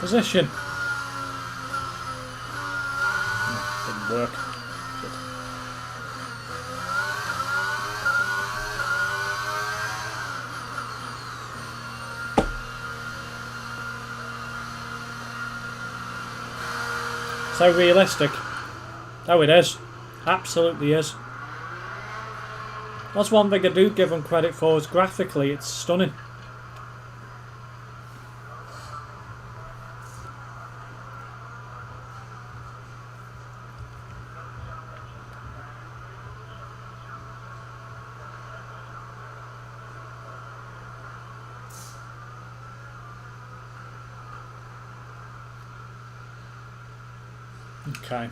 Position. Oh, didn't work. Good. So realistic. Oh, it is. Absolutely is. That's one thing I do give them credit for, is graphically it's stunning. Okay.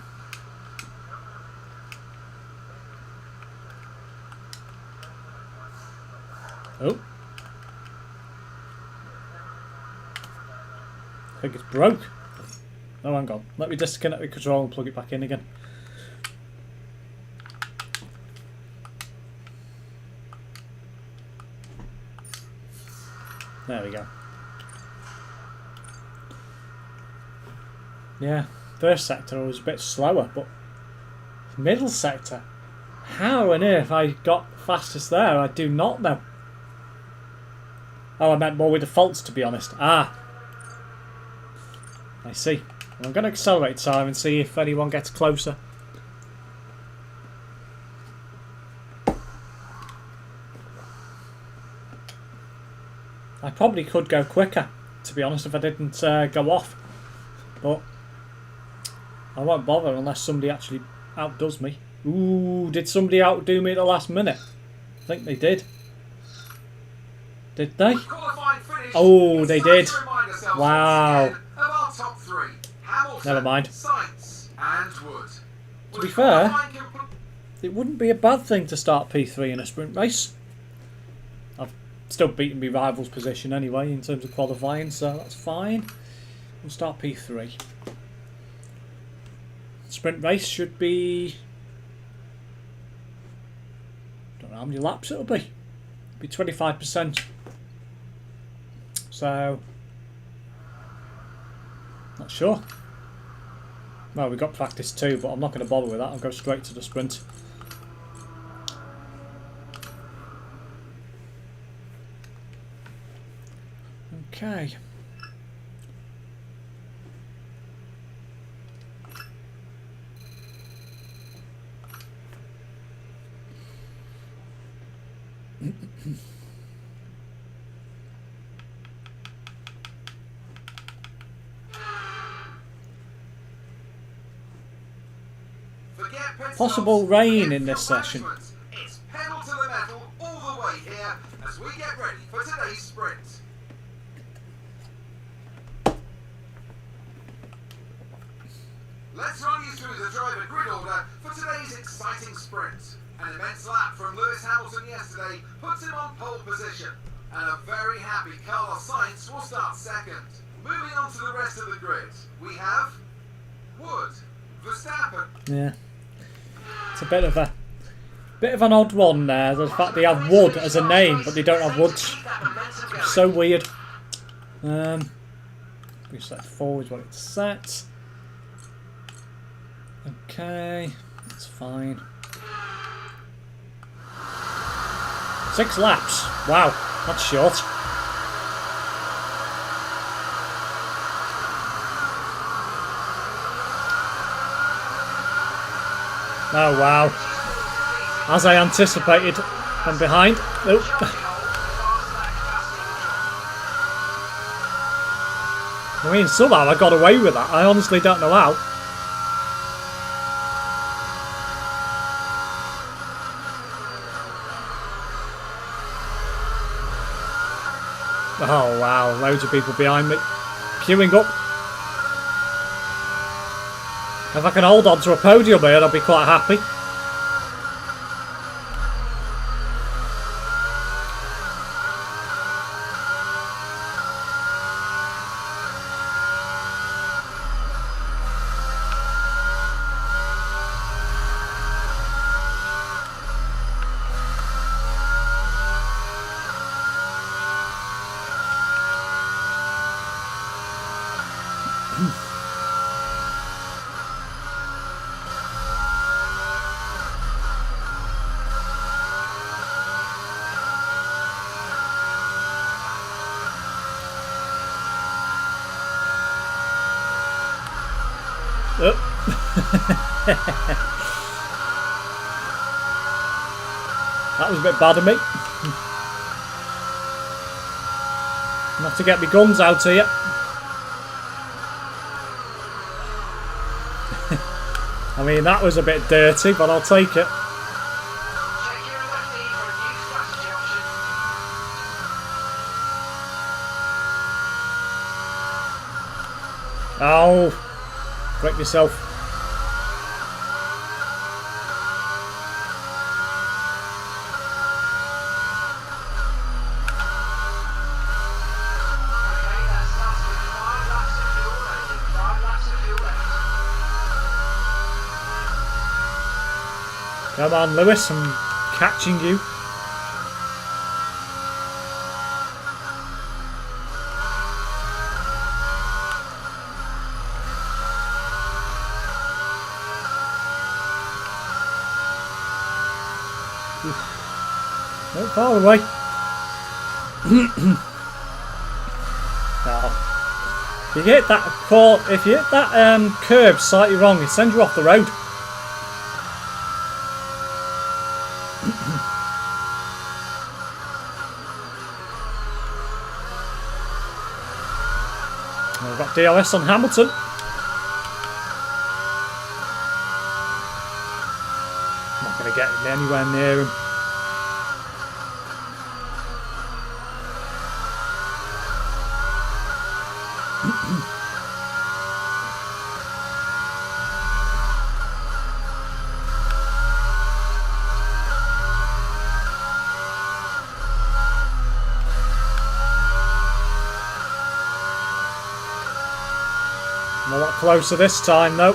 Oh. I think it's broke. Oh, hang on. Let me disconnect the control and plug it back in again. There we go. Yeah. First sector was a bit slower, but middle sector, how on earth I got fastest there, I do not know. Oh, I meant more with the faults, to be honest. Ah, I see. Well, I'm going to accelerate time and see if anyone gets closer. I probably could go quicker, to be honest, if I didn't go off, but I won't bother unless somebody actually outdoes me. Ooh, did somebody outdo me at the last minute? I think they did. Did they? Oh, they did. Wow. Never mind. To be fair, it wouldn't be a bad thing to start P3 in a sprint race. I've still beaten my rival's position anyway in terms of qualifying, so that's fine. We'll start P3. Sprint race should be, don't know how many laps it'll be. It'll be 25%. So, not sure. Well, we've got practice too, but I'm not going to bother with that. I'll go straight to the sprint. Okay. Possible rain in this session. It's pedal to the metal all the way here as we get ready for today's sprint. Let's run you through the driver grid order for today's exciting sprint. An immense lap from Lewis Hamilton yesterday puts him on pole position, and a very happy Carlos Sainz will start second. Moving on to the rest of the grid, we have Wood, Verstappen. Yeah, it's a bit of an odd one there. The fact they have Wood as a name, but they don't have Woods. It's so weird. We set forward what it's set. Okay, that's fine. 6 laps. Wow, that's short. Oh wow. As I anticipated, I'm behind. Nope. I mean, somehow I got away with that. I honestly don't know how. Oh wow, loads of people behind me. Queuing up. If I can hold on to a podium here, I'll be quite happy. That was a bit bad of me. I'm have to get my guns out here. I mean, that was a bit dirty, but I'll take it. Oh, break yourself. Come on, Lewis, I'm catching you. Not far away. Oh. If you hit that curb slightly wrong, it sends you off the road. We've got DRS on Hamilton. Not going to get anywhere near him. I'm a lot closer this time though.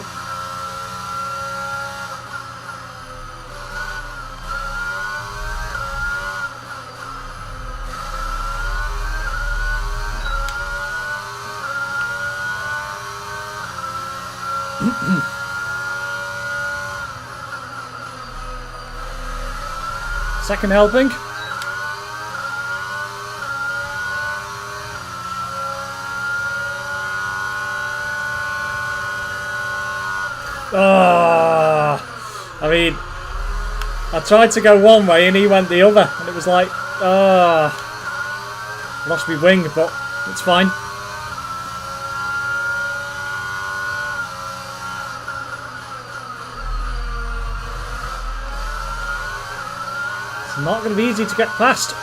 Second helping. I mean, I tried to go one way and he went the other, and it was like, lost my wing, but it's fine. It's not going to be easy to get past.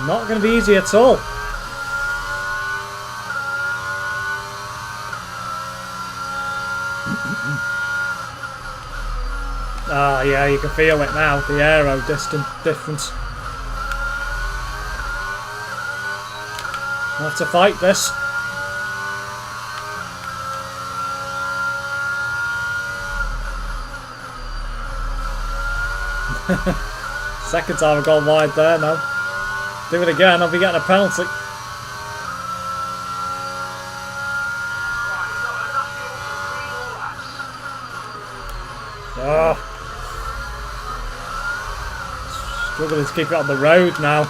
Not going to be easy at all. Yeah, you can feel it now, the aero difference. I'll have to fight this. Second time I've gone wide there now. Do it again, I'll be getting a penalty. Struggling to keep it on the road now.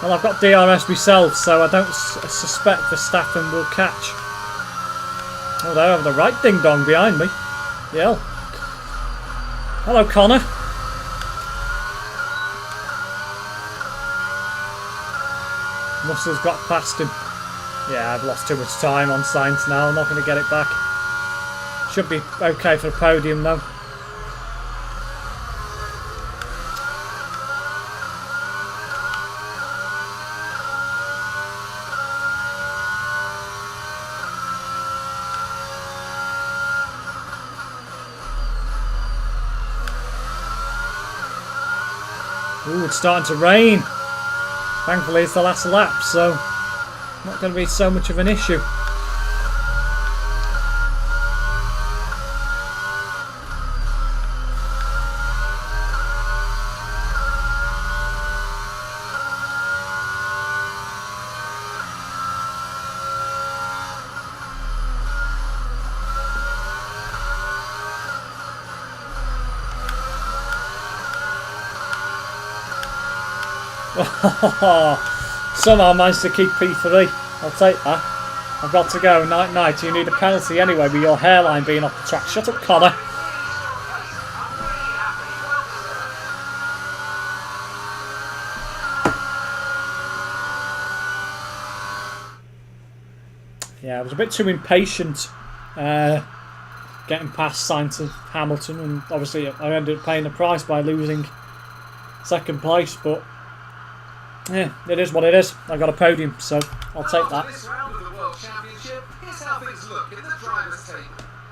Well, I've got DRS myself, so I don't suspect Verstappen will catch. Oh, they have the right ding-dong behind me. Yeah. Hello, Connor. Russell's got past him. Yeah, I've lost too much time on Sainz now. I'm not going to get it back. Should be okay for the podium, though. Ooh, it's starting to rain. Thankfully, it's the last lap, so not going to be so much of an issue. Somehow I managed to keep P3. I'll take that. I've got to go. Night night. You need a penalty anyway with your hairline being off the track. Shut up, Connor. Yeah, I was a bit too impatient getting past Sainz and Hamilton, and obviously I ended up paying the price by losing second place, but yeah, it is what it is. I got a podium, so I'll take that. This round of the World Championship, here's how things look in the drivers' table.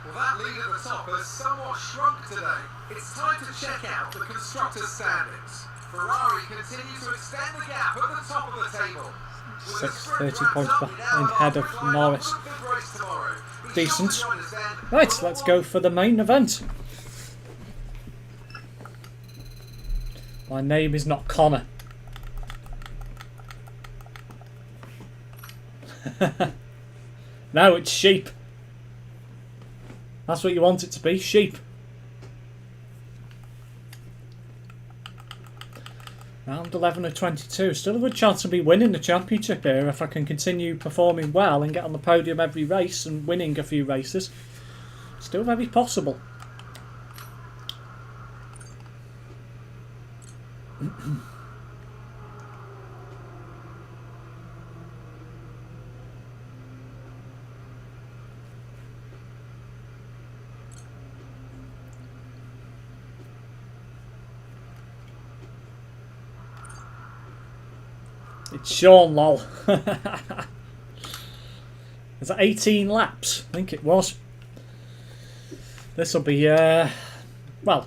Well, that lead at the top has somewhat shrunk today. It's time to check out the constructors' standings. Ferrari continue to extend the gap at the top of the table. 30 points ahead of Norris. Decent. Right, let's go for the main event. My name is not Connor. No, it's sheep. That's what you want it to be, sheep. Round 11 of 22. Still a good chance of me winning the championship here if I can continue performing well and get on the podium every race and winning a few races. Still very possible. It's Sean, lol. Is that 18 laps? I think it was. This will be, well,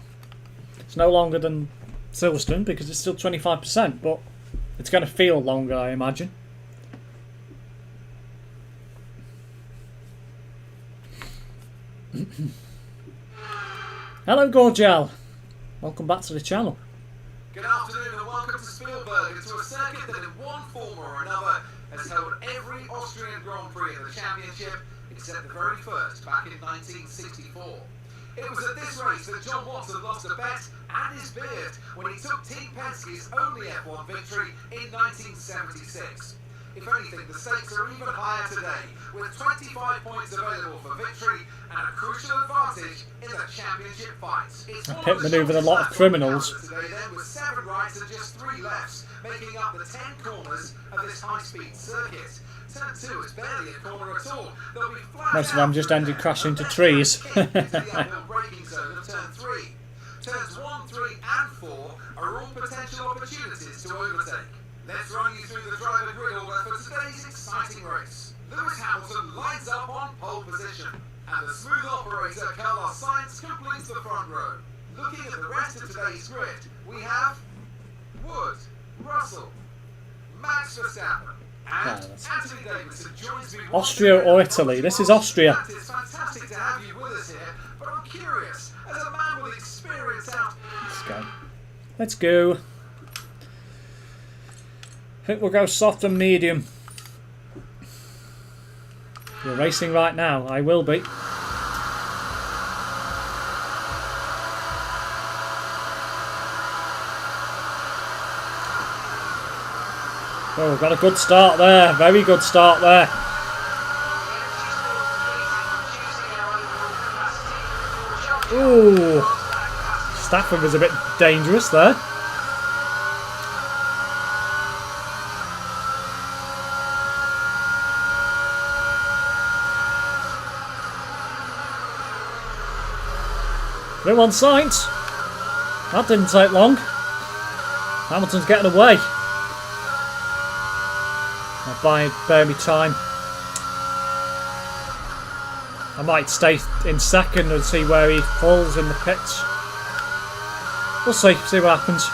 it's no longer than Silverstone because it's still 25%, but it's going to feel longer, I imagine. Hello, Gorgel. Welcome back to the channel. Good afternoon and welcome to Spielberg, and to a circuit that in one form or another has held every Austrian Grand Prix in the championship except the very first back in 1964. It was at this race that John Watson lost a bet and his beard when he took Team Penske's only F1 victory in 1976. If anything, the stakes are even higher today, with 25 points available for victory and a crucial advantage in the championship fight. I pit manoeuvred a lot of criminals. Today then, with 7 rights and just 3 lefts, making up the 10 corners of this high-speed circuit. Turn 2 is barely a corner at all. Most of them just ended crashing into trees. Braking zone of turn 3. Turns 1, 3 and 4 are all potential opportunities to overtake. Let's run you through the driver grid order for today's exciting race. Lewis Hamilton lines up on pole position, and the smooth operator Carlos Sainz completes the front row. Looking at the rest of today's grid, we have Wood, Russell, Max Verstappen, and Anthony Davidson joins me. Austria or Italy? This is Austria. It's fantastic to have you with us here, but I'm curious, as a man with experience out. Let's go. Let's go. I think we'll go soft and medium. You're racing right now. I will be. Oh, we've got a good start there. Very good start there. Ooh. Stafford was a bit dangerous there. Blue on Sainz. That didn't take long. Hamilton's getting away. I'll bear me time. I might stay in second and see where he falls in the pits. We'll see what happens.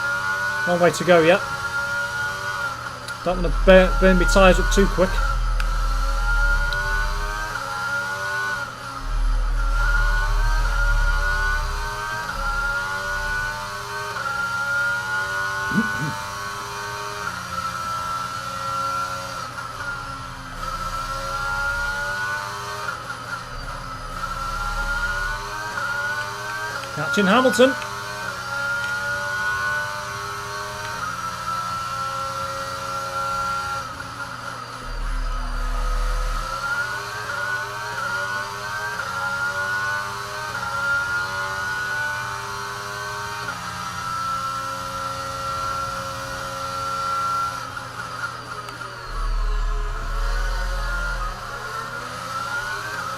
Long way to go yet. Don't want to burn my tyres up too quick. Catching Hamilton.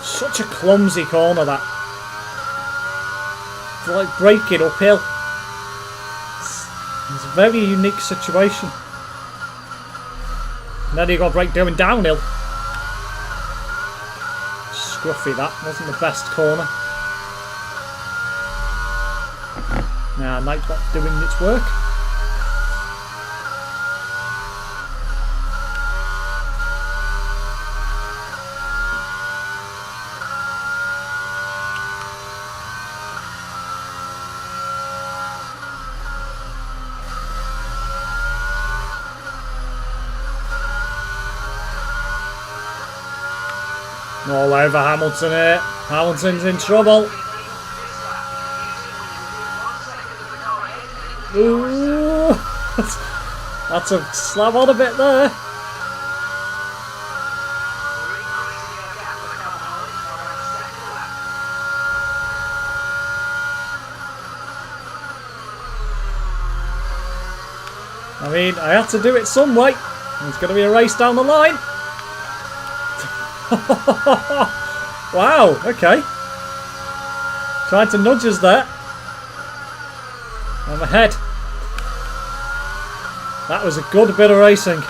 Such a clumsy corner that. It's like braking uphill. It's a very unique situation. And then you got to brake going downhill. Scruffy that, wasn't the best corner. Nah, Nightbot doing its work. All over Hamilton here. Hamilton's in trouble. Ooh. That's a slab on a bit there. I mean, I had to do it some way. There's going to be a race down the line. Wow, okay. Trying to nudge us there. I'm ahead. That was a good bit of racing.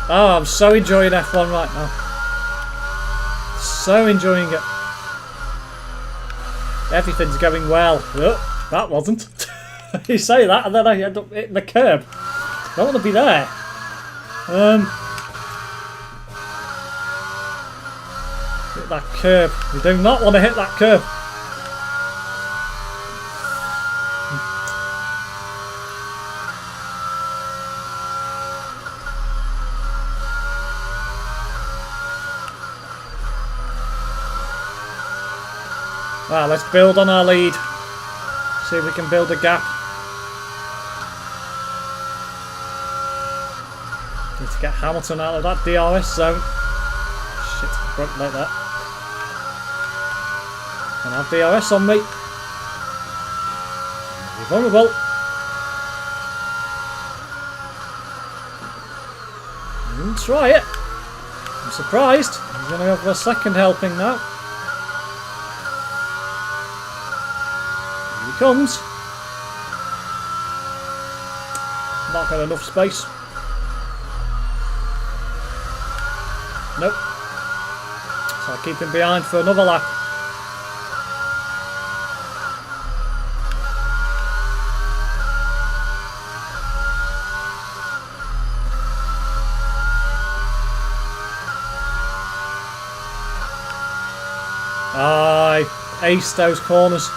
Oh, I'm so enjoying F1 right now. So enjoying it. Everything's going well. Oh, that wasn't. You say that and then I end up hitting the curb. Don't want to be there. Hit that curb. You do not want to hit that curb. Well, let's build on our lead. See if we can build a gap. Need to get Hamilton out of that DRS zone. Shit, broke like that. And have DRS on me. Be vulnerable. Try it. I'm surprised. He's going to go for a second helping now. Here he comes. Not got enough space. Nope. So I'll keep him behind for another lap. I aced those corners.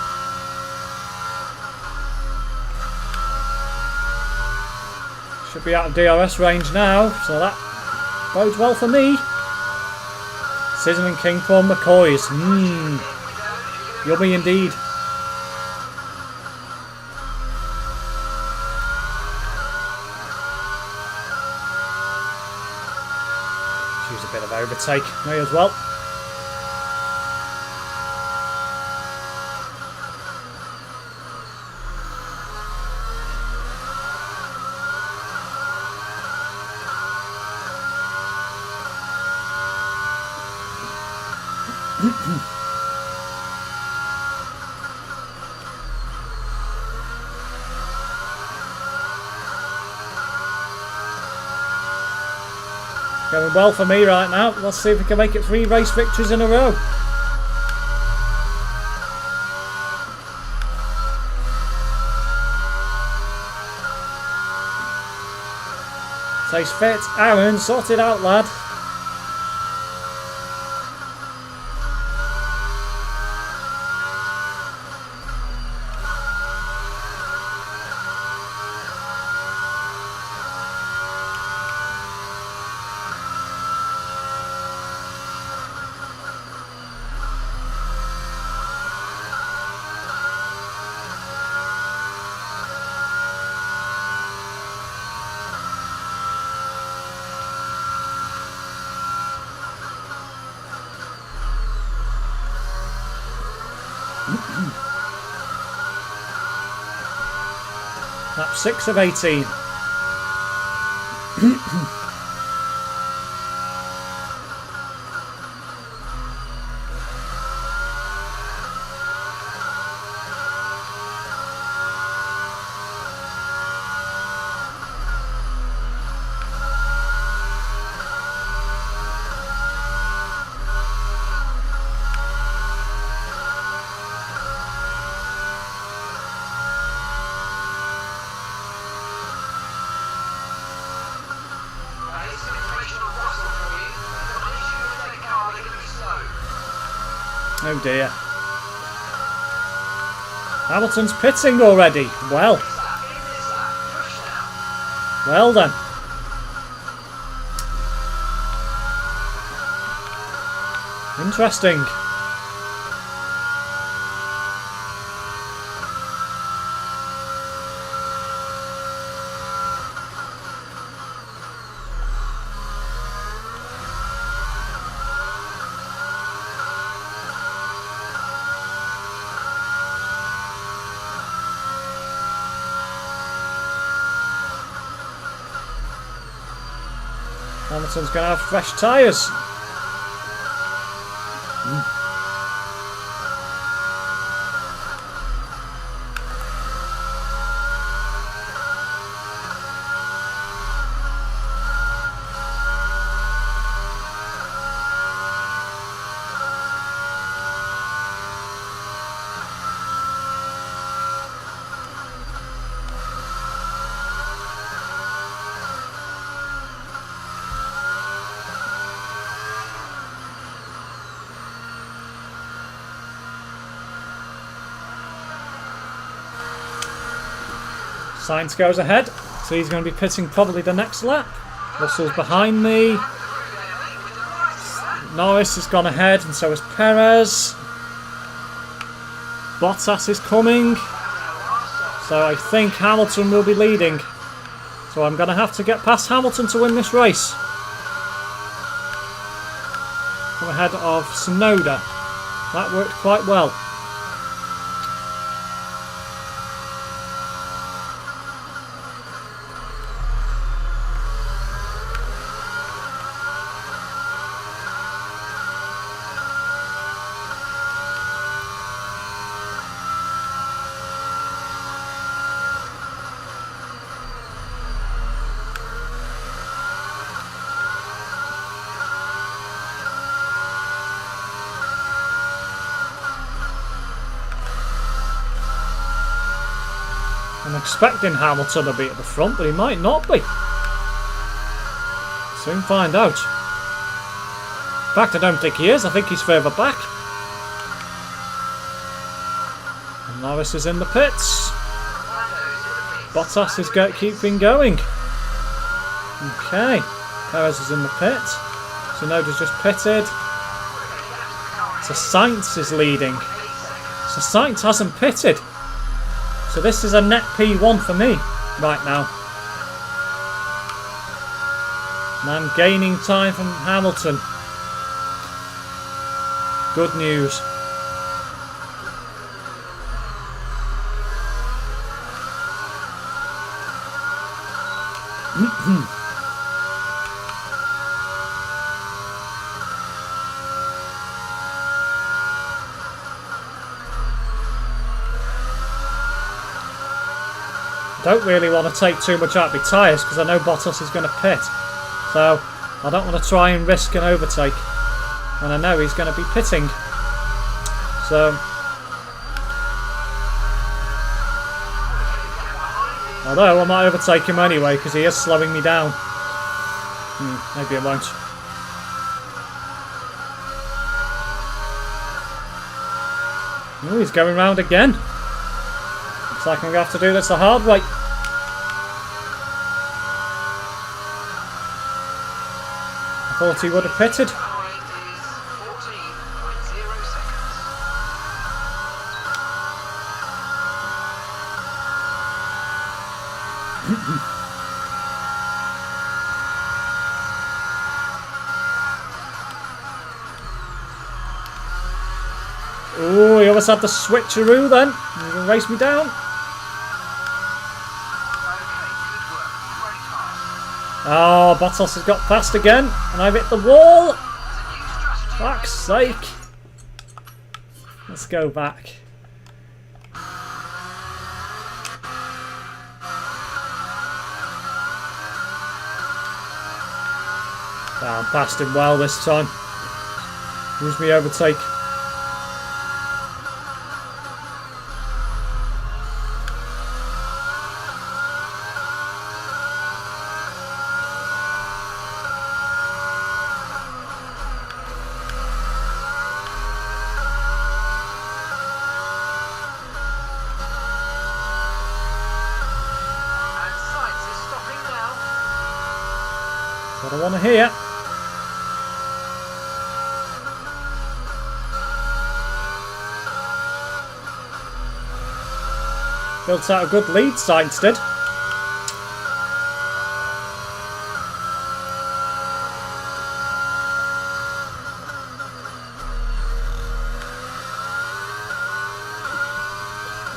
Should be out of DRS range now, so that bodes well for me. Sizzling King Prawn McCoys. Yummy indeed. use a bit of overtake. May as well. Going well for me right now. Let's see if we can make it 3 race victories in a row. Says fit. Aaron, sort it out, lad. Lap 6 of 18. Oh dear. Hamilton's pitting already. Well. Well then. Interesting. Hamilton's going to have fresh tyres. Sainz goes ahead, so he's going to be pitting probably the next lap. Russell's behind me. Norris has gone ahead, and so has Perez. Bottas is coming. So I think Hamilton will be leading. So I'm going to have to get past Hamilton to win this race. I'm ahead of Tsunoda. That worked quite well. I'm expecting Hamilton to be at the front, but he might not be. Soon find out. In fact, I don't think he is. I think he's further back. And Norris is in the pits. Bottas is keeping going. Okay. Perez is in the pit. Tsunoda's just pitted. So Sainz is leading. So Sainz hasn't pitted. So this is a net P1 for me right now. And I'm gaining time from Hamilton. Good news. Don't really want to take too much out of my tyres because I know Bottas is going to pit. So I don't want to try and risk an overtake when I know he's going to be pitting. So although I might overtake him anyway because he is slowing me down. Maybe I won't. Oh, he's going round again. Looks like I'm going to have to do this the hard way. I thought he would have pitted. Oh, he almost had the switcheroo then. He's going to race me down. Oh, Bottas has got past again, and I've hit the wall. Fuck's sake. Let's go back. I'm past him well this time. Here's me overtake. What I want to hear. Built out a good lead, Sainz did.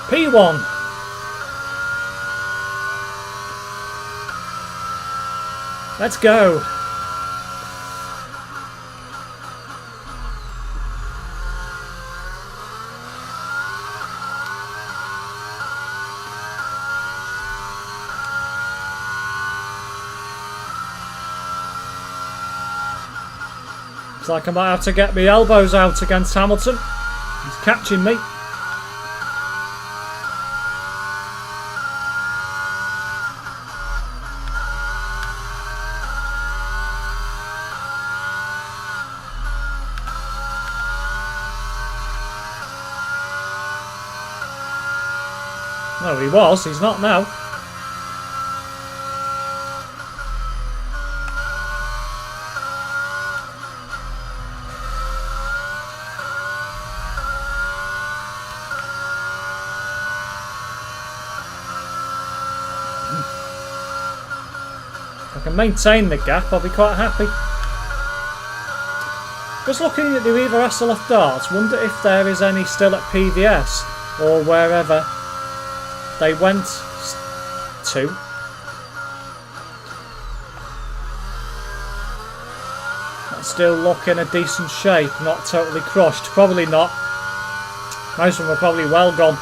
P1. Let's go. Looks like I might have to get my elbows out against Hamilton. He's catching me. No, he was. He's not now. If I can maintain the gap, I'll be quite happy. Just looking at the Riva SLF darts, wonder if there is any still at PVS or wherever they went to. That's still look in a decent shape, not totally crushed. Probably not. Most of them are probably well gone.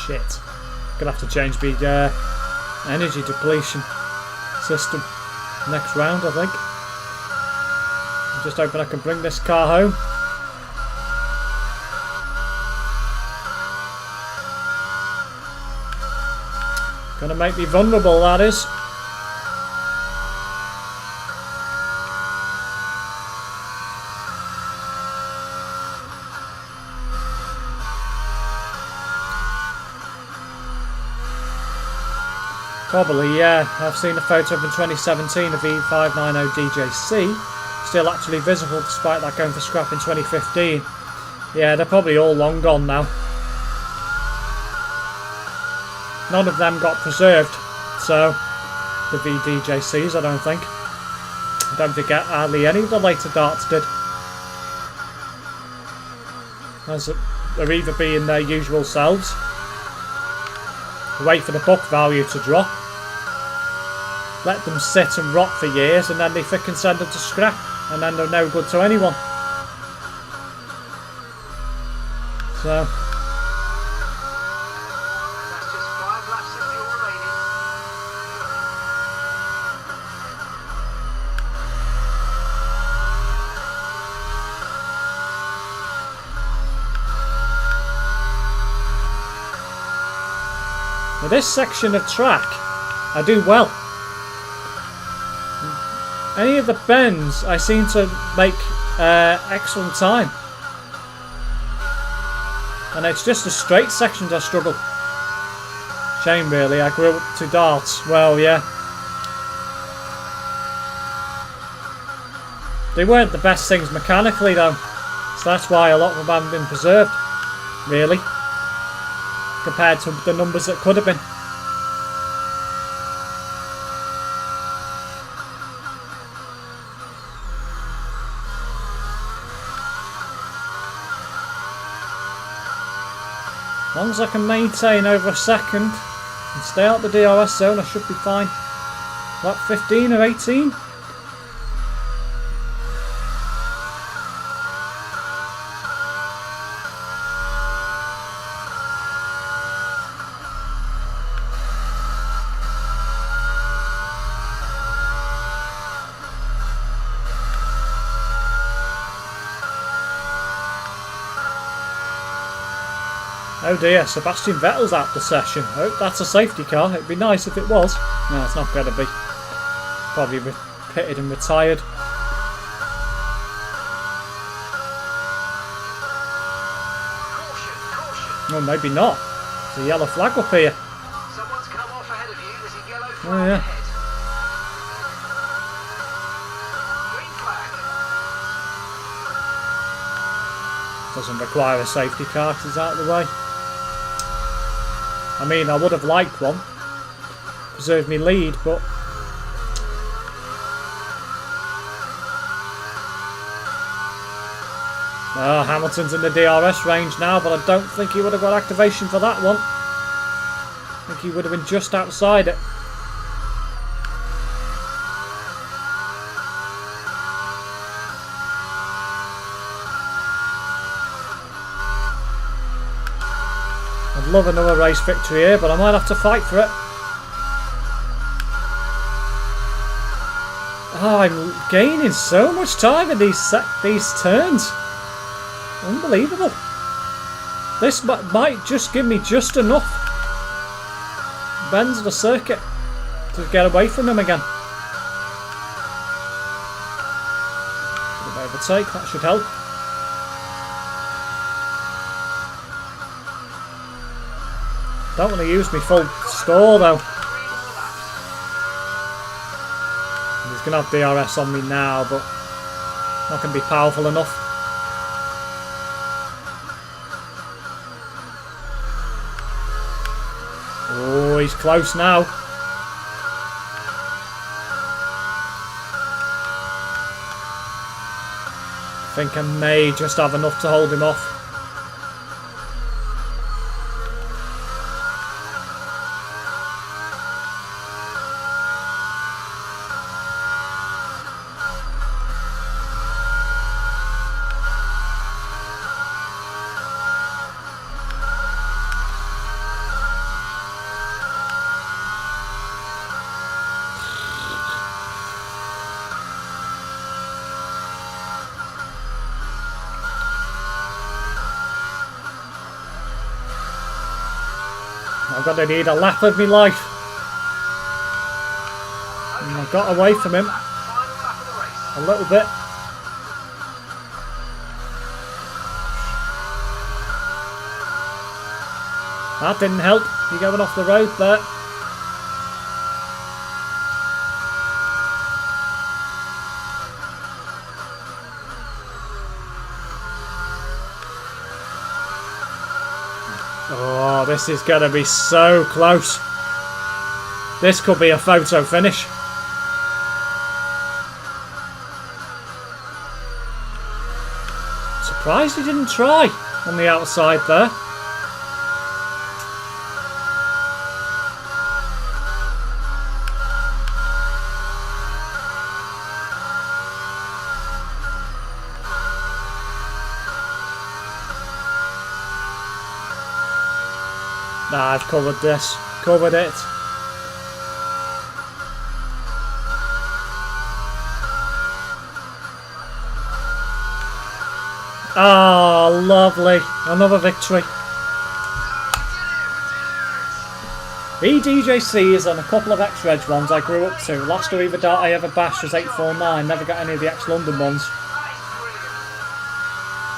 shit. Gonna have to change the energy depletion system next round, I think. I'm just hoping I can bring this car home. Gonna make me vulnerable, that is. Probably, yeah. I've seen a photo from 2017 of E590 DJC, still actually visible despite that going for scrap in 2015. Yeah, they're probably all long gone now. None of them got preserved, so the VDJCs, I don't think. I don't think hardly any of the later darts did. As they're either being their usual selves, wait for the book value to drop, let them sit and rot for years, and then they frickin' send them to scrap, and then they're no good to anyone. So That's just 5 laps of fuel remaining. now this section of track, I do well. Any of the bends, I seem to make excellent time. And it's just the straight sections I struggle. Shame really, I grew up to darts. Well, yeah. They weren't the best things mechanically though. So that's why a lot of them haven't been preserved. Really. Compared to the numbers that could have been. As long as I can maintain over a second and stay out the DRS zone, I should be fine. Lap 15 or 18? Oh dear, Sebastian Vettel's out the session. I hope that's a safety car. It'd be nice if it was. No, it's not going to be. Probably pitted and retired. Well, maybe not. There's a yellow flag up here. Someone's come off ahead of you. There's a yellow flag Oh yeah. ahead. Green flag. Doesn't require a safety car because it's out of the way. I mean, I would have liked one. Preserve me lead, but... Hamilton's in the DRS range now, but I don't think he would have got activation for that one. I think he would have been just outside it. I'd love another race victory here, but I might have to fight for it. Oh, I'm gaining so much time in these turns. Unbelievable. This might just give me just enough bends of the circuit to get away from him again. Bit of overtake, that should help. Don't want to use my full store though. He's going to have DRS on me now, but not going to be powerful enough. Oh, he's close now. I think I may just have enough to hold him off. going to need a lap of my life. And I got away from him a little bit. That didn't help. You're going off the road there. Oh, this is going to be so close. This could be a photo finish. Surprised he didn't try on the outside there. I've covered this. Covered it. Ah, oh, lovely. Another victory. EDJC is on a couple of extra edge ones I grew up to. Last Arriva dart I ever bashed was 849. Never got any of the ex-London ones.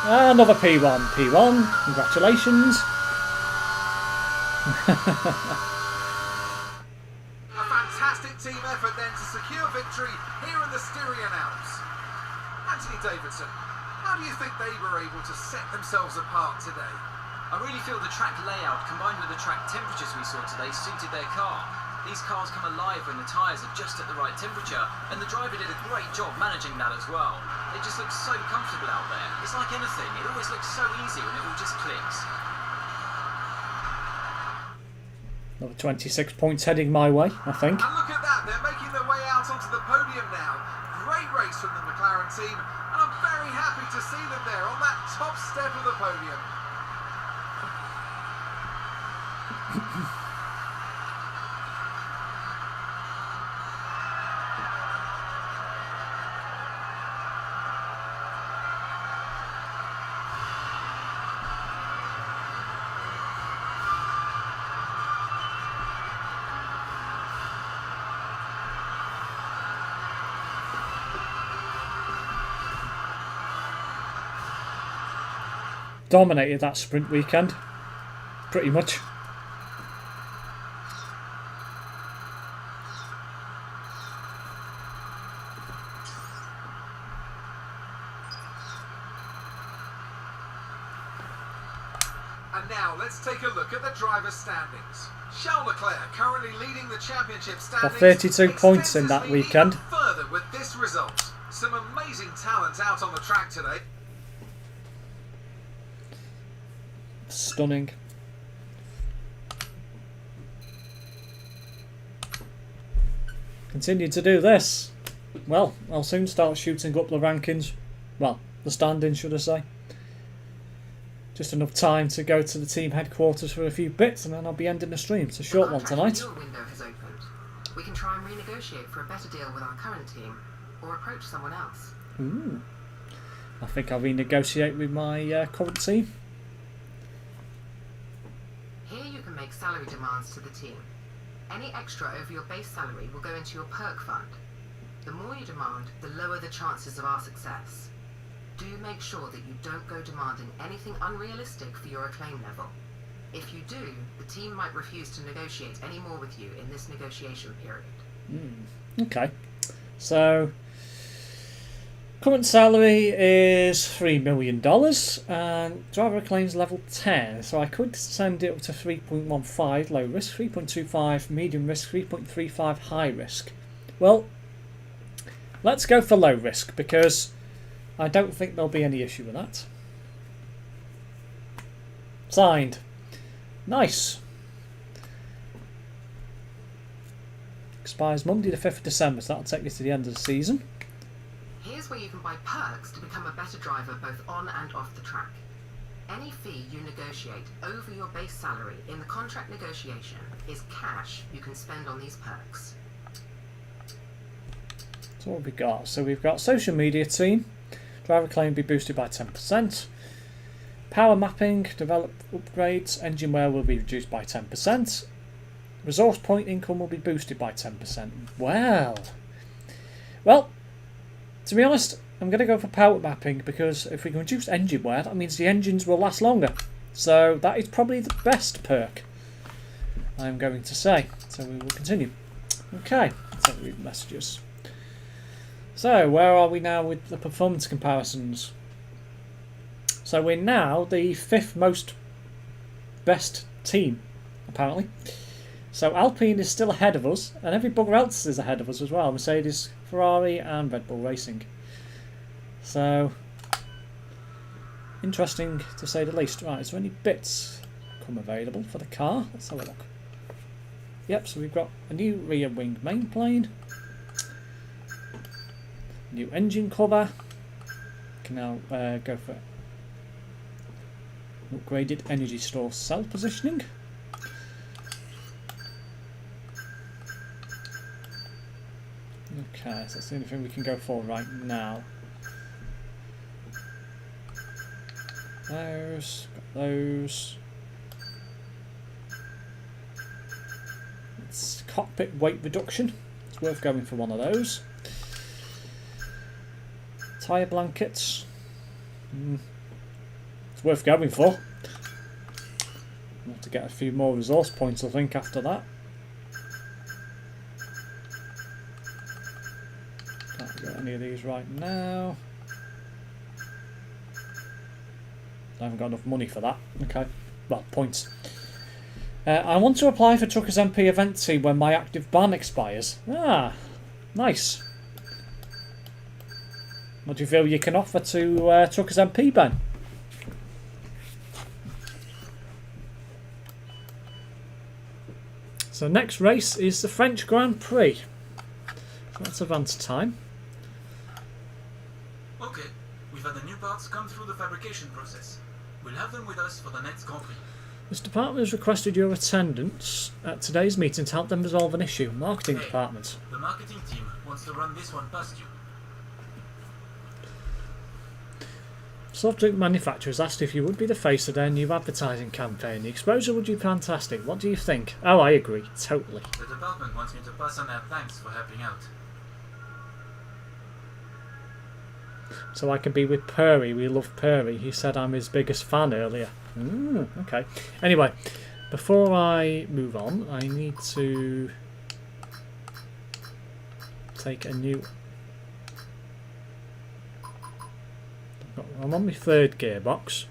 Another P1. P1. Congratulations. A fantastic team effort then to secure victory here in the Styrian Alps. Anthony Davidson, how do you think they were able to set themselves apart today? I really feel the track layout combined with the track temperatures we saw today suited their car. These cars come alive when the tyres are just at the right temperature, and the driver did a great job managing that as well. They just look so comfortable out there. It's like anything, it always looks so easy when it all just clicks. Another 26 points heading my way, I think. And look at that, they're making their way out onto the podium now. Great race from the McLaren team, and I'm very happy to see them there on that top step of the podium. Dominated that sprint weekend, pretty much. And now let's take a look at the driver's standings. Charles Leclerc currently leading the championship standings. Got 32 points in that weekend. Further with this result. Some amazing talent out on the track today. Stunning. Continue to do this. Well, I'll soon start shooting up the rankings. Well, the standings, should I say. Just enough time to go to the team headquarters for a few bits, and then I'll be ending the stream. It's a short one tonight. The window has opened. We can try and renegotiate for a better deal with our current team, or approach someone else. Ooh. I think I'll renegotiate with my current team. Here you can make salary demands to the team. Any extra over your base salary will go into your perk fund. The more you demand, the lower the chances of our success. Do make sure that you don't go demanding anything unrealistic for your acclaim level. If you do, the team might refuse to negotiate any more with you in this negotiation period. Okay, so current salary is $3 million and driver acclaim's level 10, so I could send it up to 3.15 low risk, 3.25 medium risk, 3.35 high risk. Well, let's go for low risk because I don't think there'll be any issue with that. Signed. Nice. Expires Monday the 5th of December, so that'll take you to the end of the season. Here's where you can buy perks to become a better driver both on and off the track. Any fee you negotiate over your base salary in the contract negotiation is cash you can spend on these perks. So what have we got? So we've got social media team. Driver claim be boosted by 10%. Power mapping, develop upgrades, engine wear will be reduced by 10%. Resource point income will be boosted by 10%. Well, to be honest, I'm going to go for power mapping because if we can reduce engine wear, that means the engines will last longer. So that is probably the best perk, I'm going to say. So we will continue. Okay, let's have a read messages. So where are we now with the performance comparisons? So we're now the 5th most best team, apparently. So Alpine is still ahead of us, and every bugger else is ahead of us as well. Mercedes, Ferrari and Red Bull Racing. So, interesting to say the least. Right, is there any bits come available for the car? Let's have a look. Yep, so we've got a new rear wing main plane. New engine cover. Can now go for upgraded energy store cell positioning. Okay, so that's the only thing we can go for right now. Those, got those. It's cockpit weight reduction. It's worth going for one of those. Tyre blankets. It's worth going for. We'll have to get a few more resource points, I think, after that. Can't get any of these right now. I haven't got enough money for that. Okay, well, points. I want to apply for Truckers MP event team when my active ban expires. Ah, nice. What do you feel you can offer to Truckers MP, Ben? So next race is the French Grand Prix. So that's advance time. Okay, we've had the new parts come through the fabrication process. We'll have them with us for the next Grand Prix. This department has requested your attendance at today's meeting to help them resolve an issue. Marketing department. The marketing team wants to run this one past you. Soft drink manufacturers asked if you would be the face of their new advertising campaign. The exposure would be fantastic. What do you think? Oh, I agree. Totally. The department wants me to pass on their thanks for helping out. So I can be with Purry. We love Purry. He said I'm his biggest fan earlier. Okay. Anyway, before I move on, I need to take a new... I'm on my 3rd gearbox.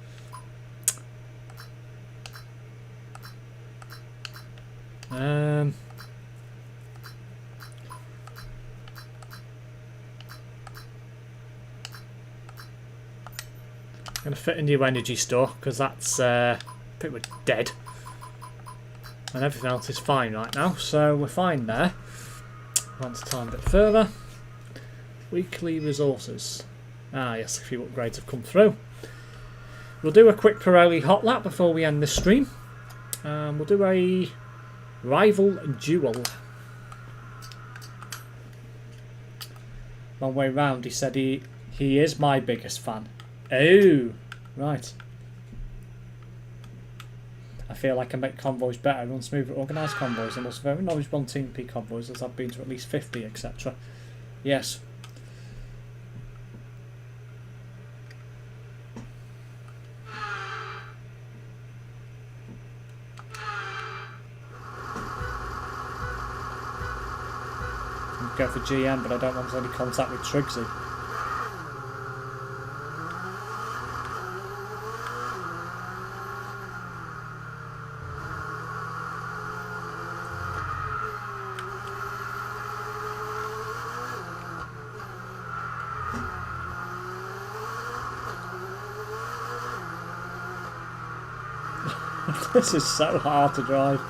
Going to fit a new energy store because that's pretty much dead, and everything else is fine right now, so we're fine there. Advance time a bit further. Weekly resources. Ah yes, a few upgrades have come through. We'll do a quick Pirelli hot lap before we end this stream. We'll do a rival duel. One way round, he said he is my biggest fan. Oh, right. I feel like I make convoys better, run smoother, organised convoys, and also very knowledgeable on Team P convoys, as I've been to at least 50, etc. Yes. I'd go for GM, but I don't want any contact with Triggsy. This is so hard to drive.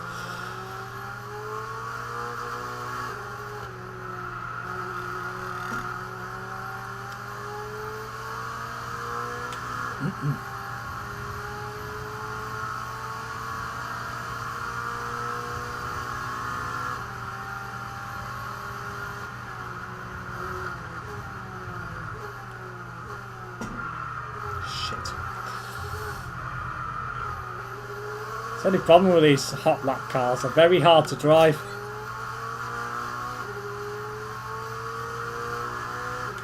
The only problem with these hot lap cars, they're very hard to drive.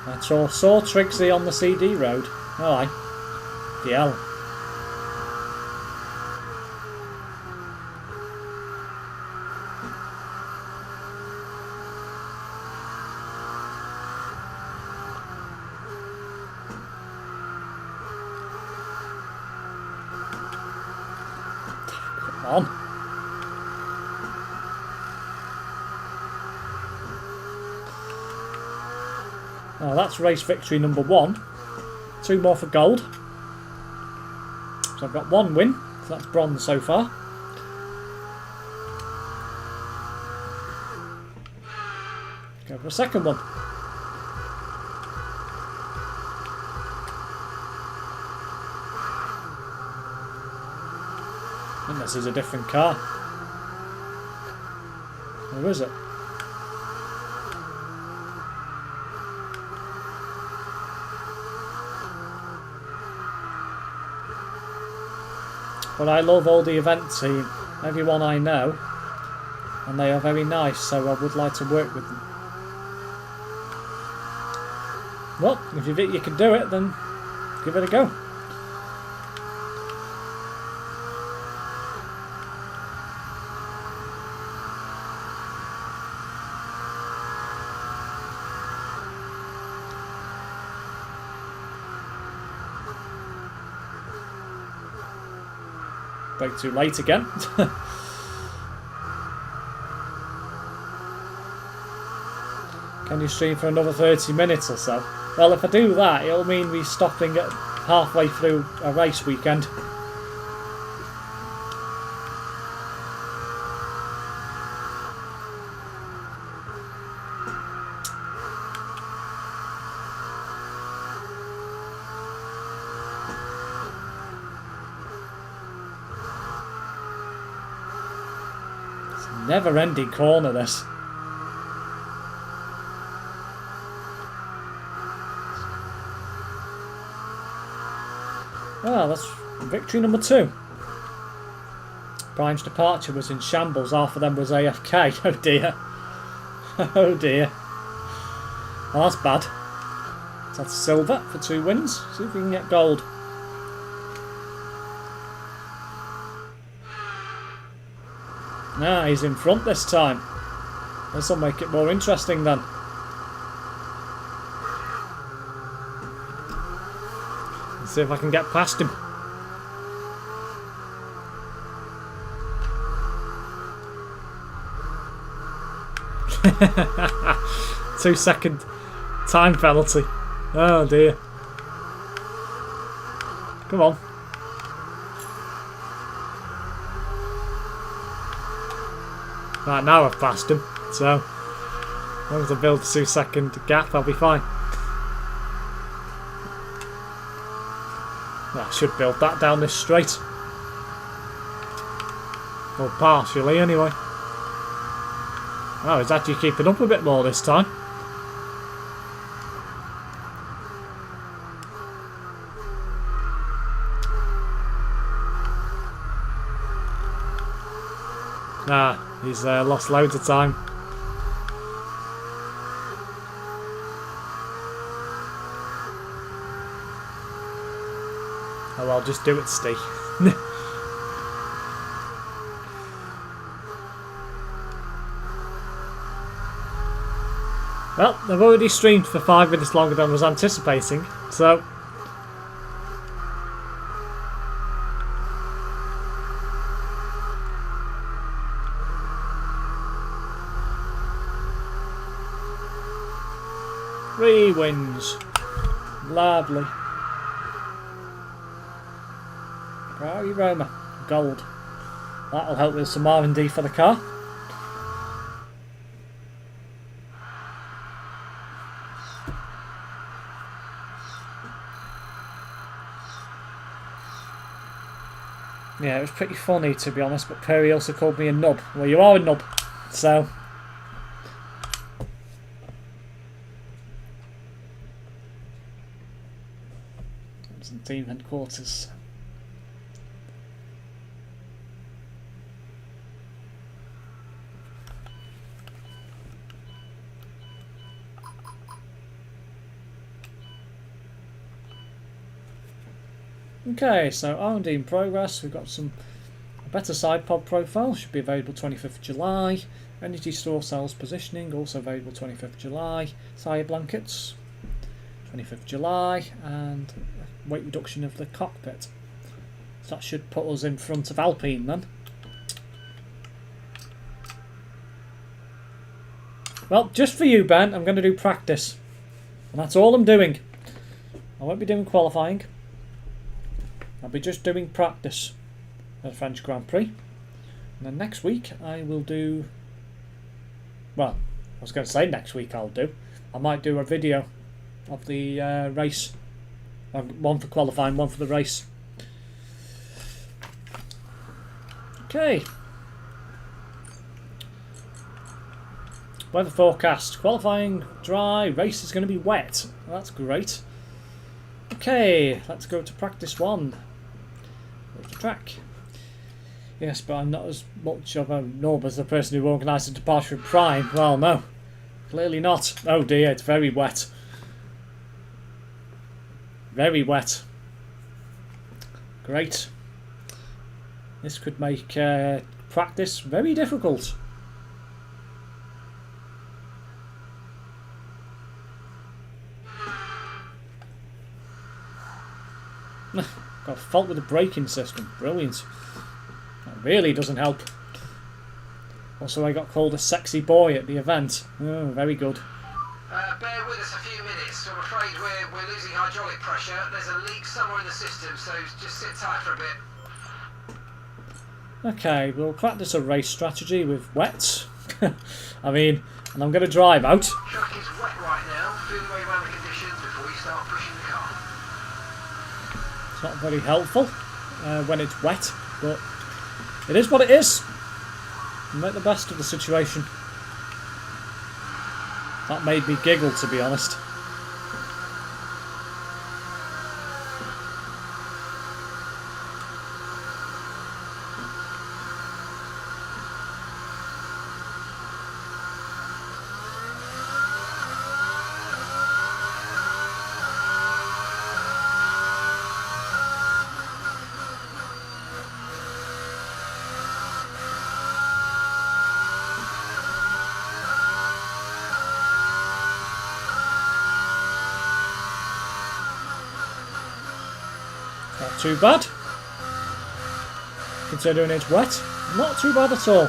I saw Trixie on the CD road. Oh, aye. DL. Come on. Oh, that's race victory number 1. 2 more for gold. So I've got 1 win. So that's bronze so far. Go for a second one. I think this is a different car. Or is it? But I love all the event team, everyone I know, and they are very nice, so I would like to work with them. Well, if you think you can do it, then give it a go. Break too late again. Can you stream for another 30 minutes or so? Well, if I do that, it'll mean me stopping at halfway through a race weekend. Never-ending corner, this. Well, that's victory number 2. Brian's departure was in shambles. Half of them was AFK. Oh dear. Oh dear. Well, that's bad. So that's silver for 2 wins. See if we can get gold. Ah, he's in front this time. This will make it more interesting then. Let's see if I can get past him. Two-second time penalty. Oh dear. Come on. Right, now I've passed him, so as long as I build a 2-second gap, I'll be fine. I should build that down this straight. Well, partially anyway. Oh, he's actually keeping up a bit more this time. Ah, he's lost loads of time. Oh well, just do it, Steve. Well, they've already streamed for 5 minutes longer than I was anticipating, so... Three wins. Lovely. Ferrari Roma. Gold. That'll help with some R&D for the car. Yeah, it was pretty funny to be honest, but Perry also called me a nub. Well, you are a nub, so... Team headquarters. Okay, so R&D in progress. We've got some better side pod profile, should be available 25th July. Energy store cells positioning, also available 25th July. Sire blankets, 25th July. And weight reduction of the cockpit. So that should put us in front of Alpine then. Well, just for you, Ben, I'm going to do practice. And that's all I'm doing. I won't be doing qualifying. I'll be just doing practice at the French Grand Prix. And then next week I will do... Well, I was going to say next week I'll do. I might do a video of the race. One for qualifying, one for the race. Okay. Weather forecast. Qualifying dry. Race is going to be wet. Well, that's great. Okay, let's go to practice one. Go to track. Yes, but I'm not as much of a knob as the person who organised the departure of Prime. Well, no. Clearly not. Oh dear, it's very wet. Very wet. Great. This could make practice very difficult. Got a fault with the braking system. Brilliant. That really doesn't help. Also, I got called a sexy boy at the event. Oh, very good. Bear with us a few minutes. I'm afraid we're losing hydraulic pressure. There's a leak somewhere in the system, so just sit tight for a bit. Okay, we'll practice a race strategy with wet. I mean, and I'm going to drive out. Track is wet right now. Feel the way around the conditions before you start pushing the car. It's not very helpful when it's wet, but it is what it is. Make the best of the situation. That made me giggle, to be honest. Not too bad. Considering it's wet, not too bad at all.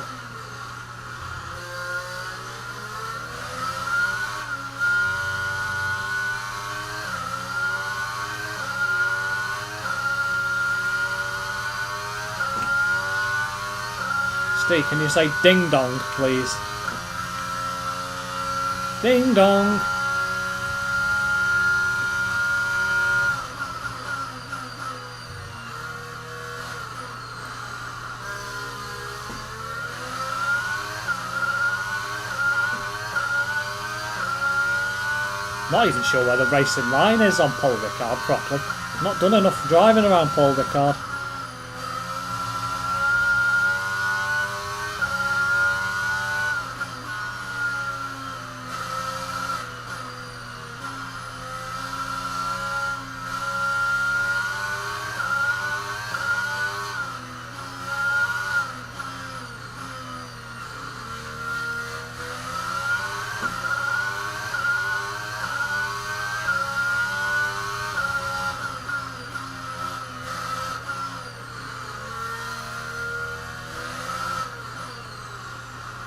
Steve, can you say ding dong, please? Ding dong. Not even sure where the racing line is on Paul Ricard properly. Not done enough driving around Paul Ricard.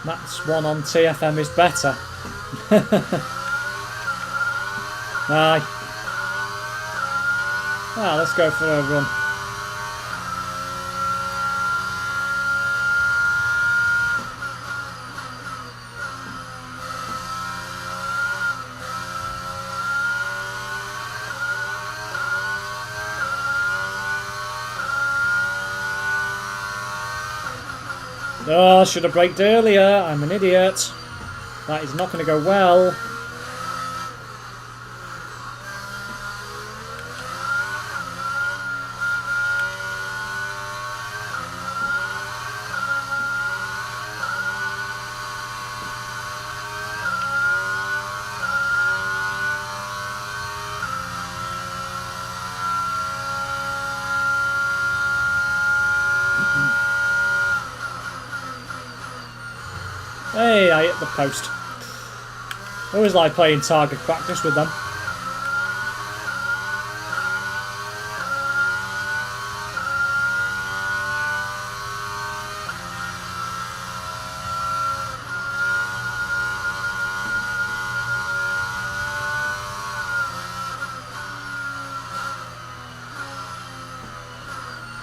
That's one on TFM is better. Aye. Ah, let's go for a run. Oh, I should have braked earlier. I'm an idiot. That is not going to go well. Hey, I hit the post. I always like playing target practice with them.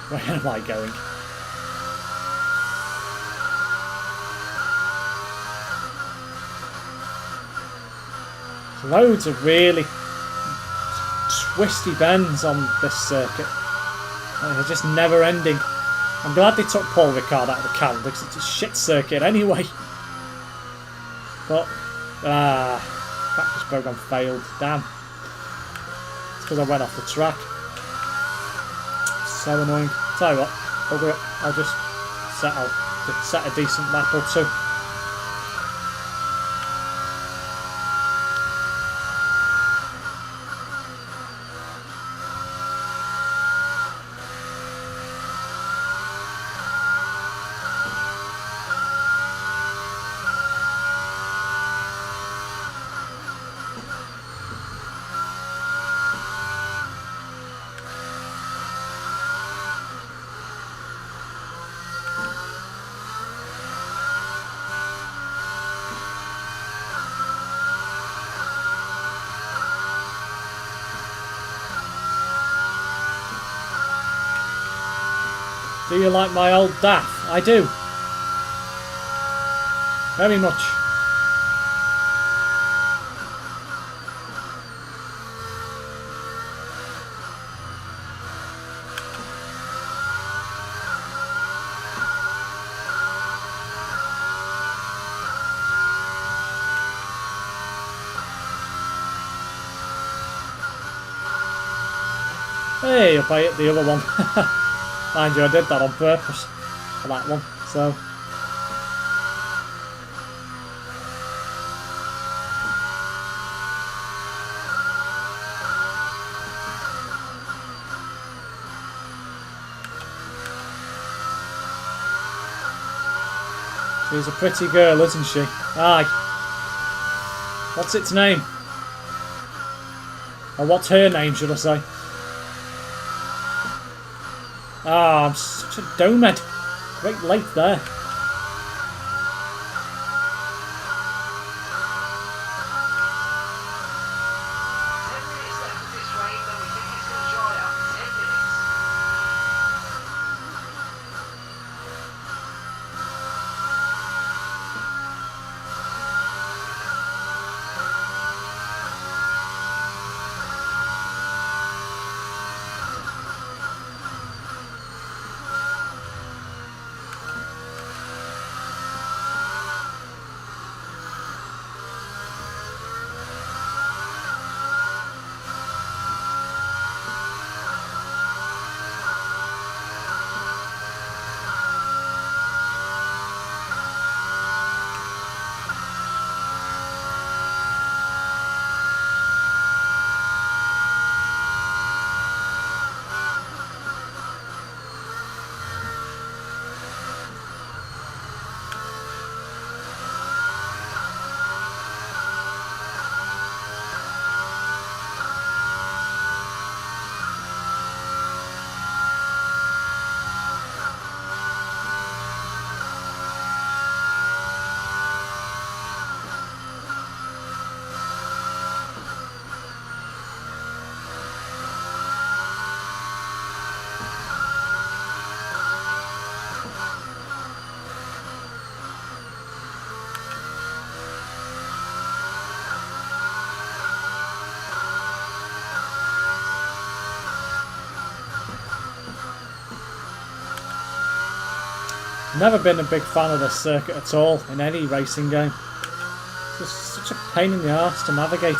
Where am I going? Loads of really twisty bends on this circuit. They're just never ending. I'm glad they took Paul Ricard out of the calendar because it's a shit circuit anyway. But, practice program failed. Damn. It's because I went off the track. So annoying. Tell you what, bugger it. I'll just set a decent lap or two. Do you like my old DAF? I do. Very much. Hey, if I hit the other one. Mind you, I did that on purpose for that one, so. She's a pretty girl, isn't she? Aye. What's its name? Or what's her name, should I say? Ah, I'm such a domed. Great late there. Never been a big fan of this circuit at all in any racing game. It's just such a pain in the arse to navigate.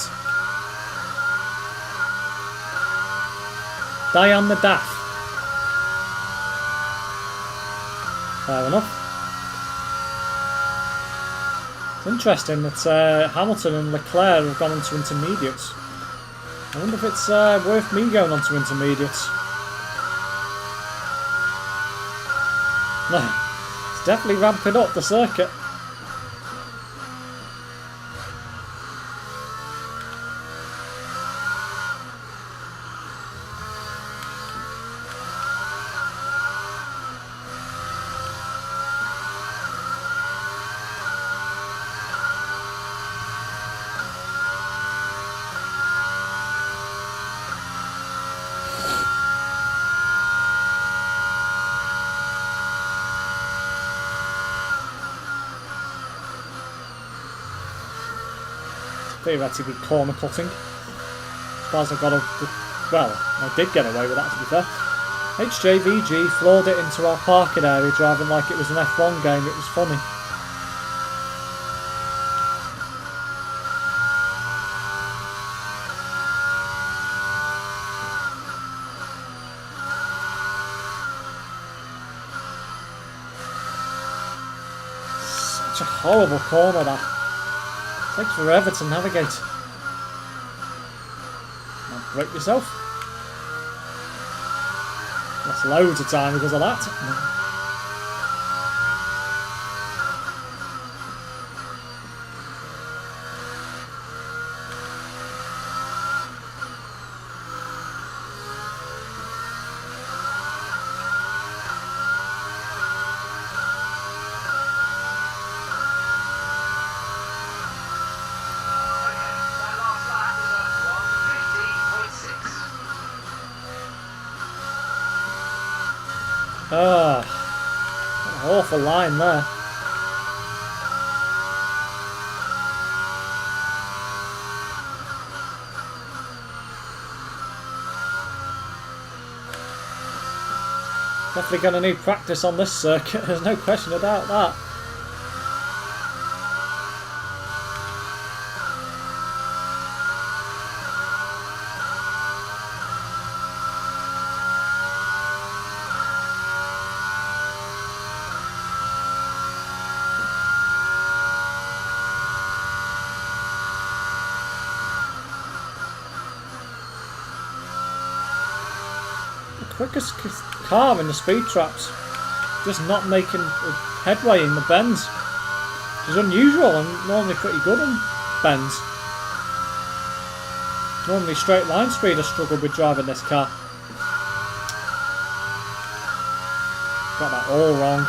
Diane the Daff. Fair enough. It's interesting that Hamilton and Leclerc have gone on to intermediates. I wonder if it's worth me going on to intermediates. No. Definitely ramping up the circuit. theoretically corner cutting. As far as I got well, I did get away with that, to be fair. HJVG floored it into our parking area, driving like it was an F1 game. It was funny. Such a horrible corner, that. Takes forever to navigate. Now, break yourself. That's loads of time because of that. An awful line there. Definitely going to need practice on this circuit, there's no question about that. Quickest car in the speed traps, just not making headway in the bends, which is unusual. I'm normally pretty good in bends. Normally straight line speed I struggle with driving this car. Got that all wrong.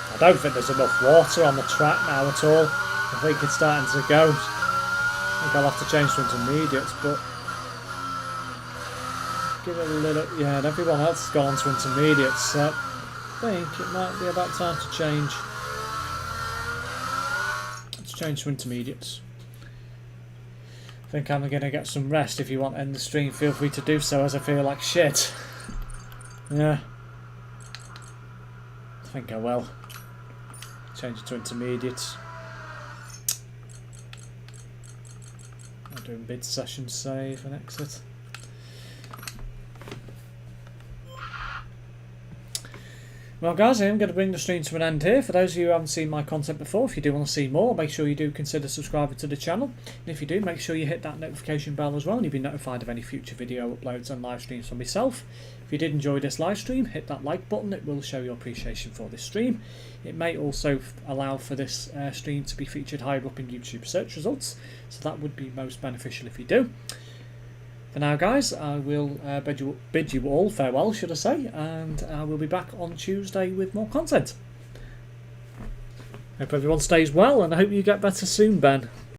I don't think there's enough water on the track now at all. I think it's starting to go. I think I'll have to change to intermediates, but give it a little. Yeah, and everyone else has gone to intermediates, so I think it might be about time to change. Let's change to intermediates. I think I'm going to get some rest. If you want to end the stream, feel free to do so, as I feel like shit. Yeah, I think I will. Change it to intermediates. I'm doing bid session save and exit. Well guys, I'm going to bring the stream to an end here. For those of you who haven't seen my content before, if you do want to see more, make sure you do consider subscribing to the channel. And if you do, make sure you hit that notification bell as well, and you'll be notified of any future video uploads and live streams from myself. If you did enjoy this live stream, hit that like button. It will show your appreciation for this stream. It may also allow for this stream to be featured higher up in YouTube search results, so that would be most beneficial if you do. For now guys, I will bid you all farewell, should I say, and I will be back on Tuesday with more content. Hope everyone stays well, and I hope you get better soon, Ben.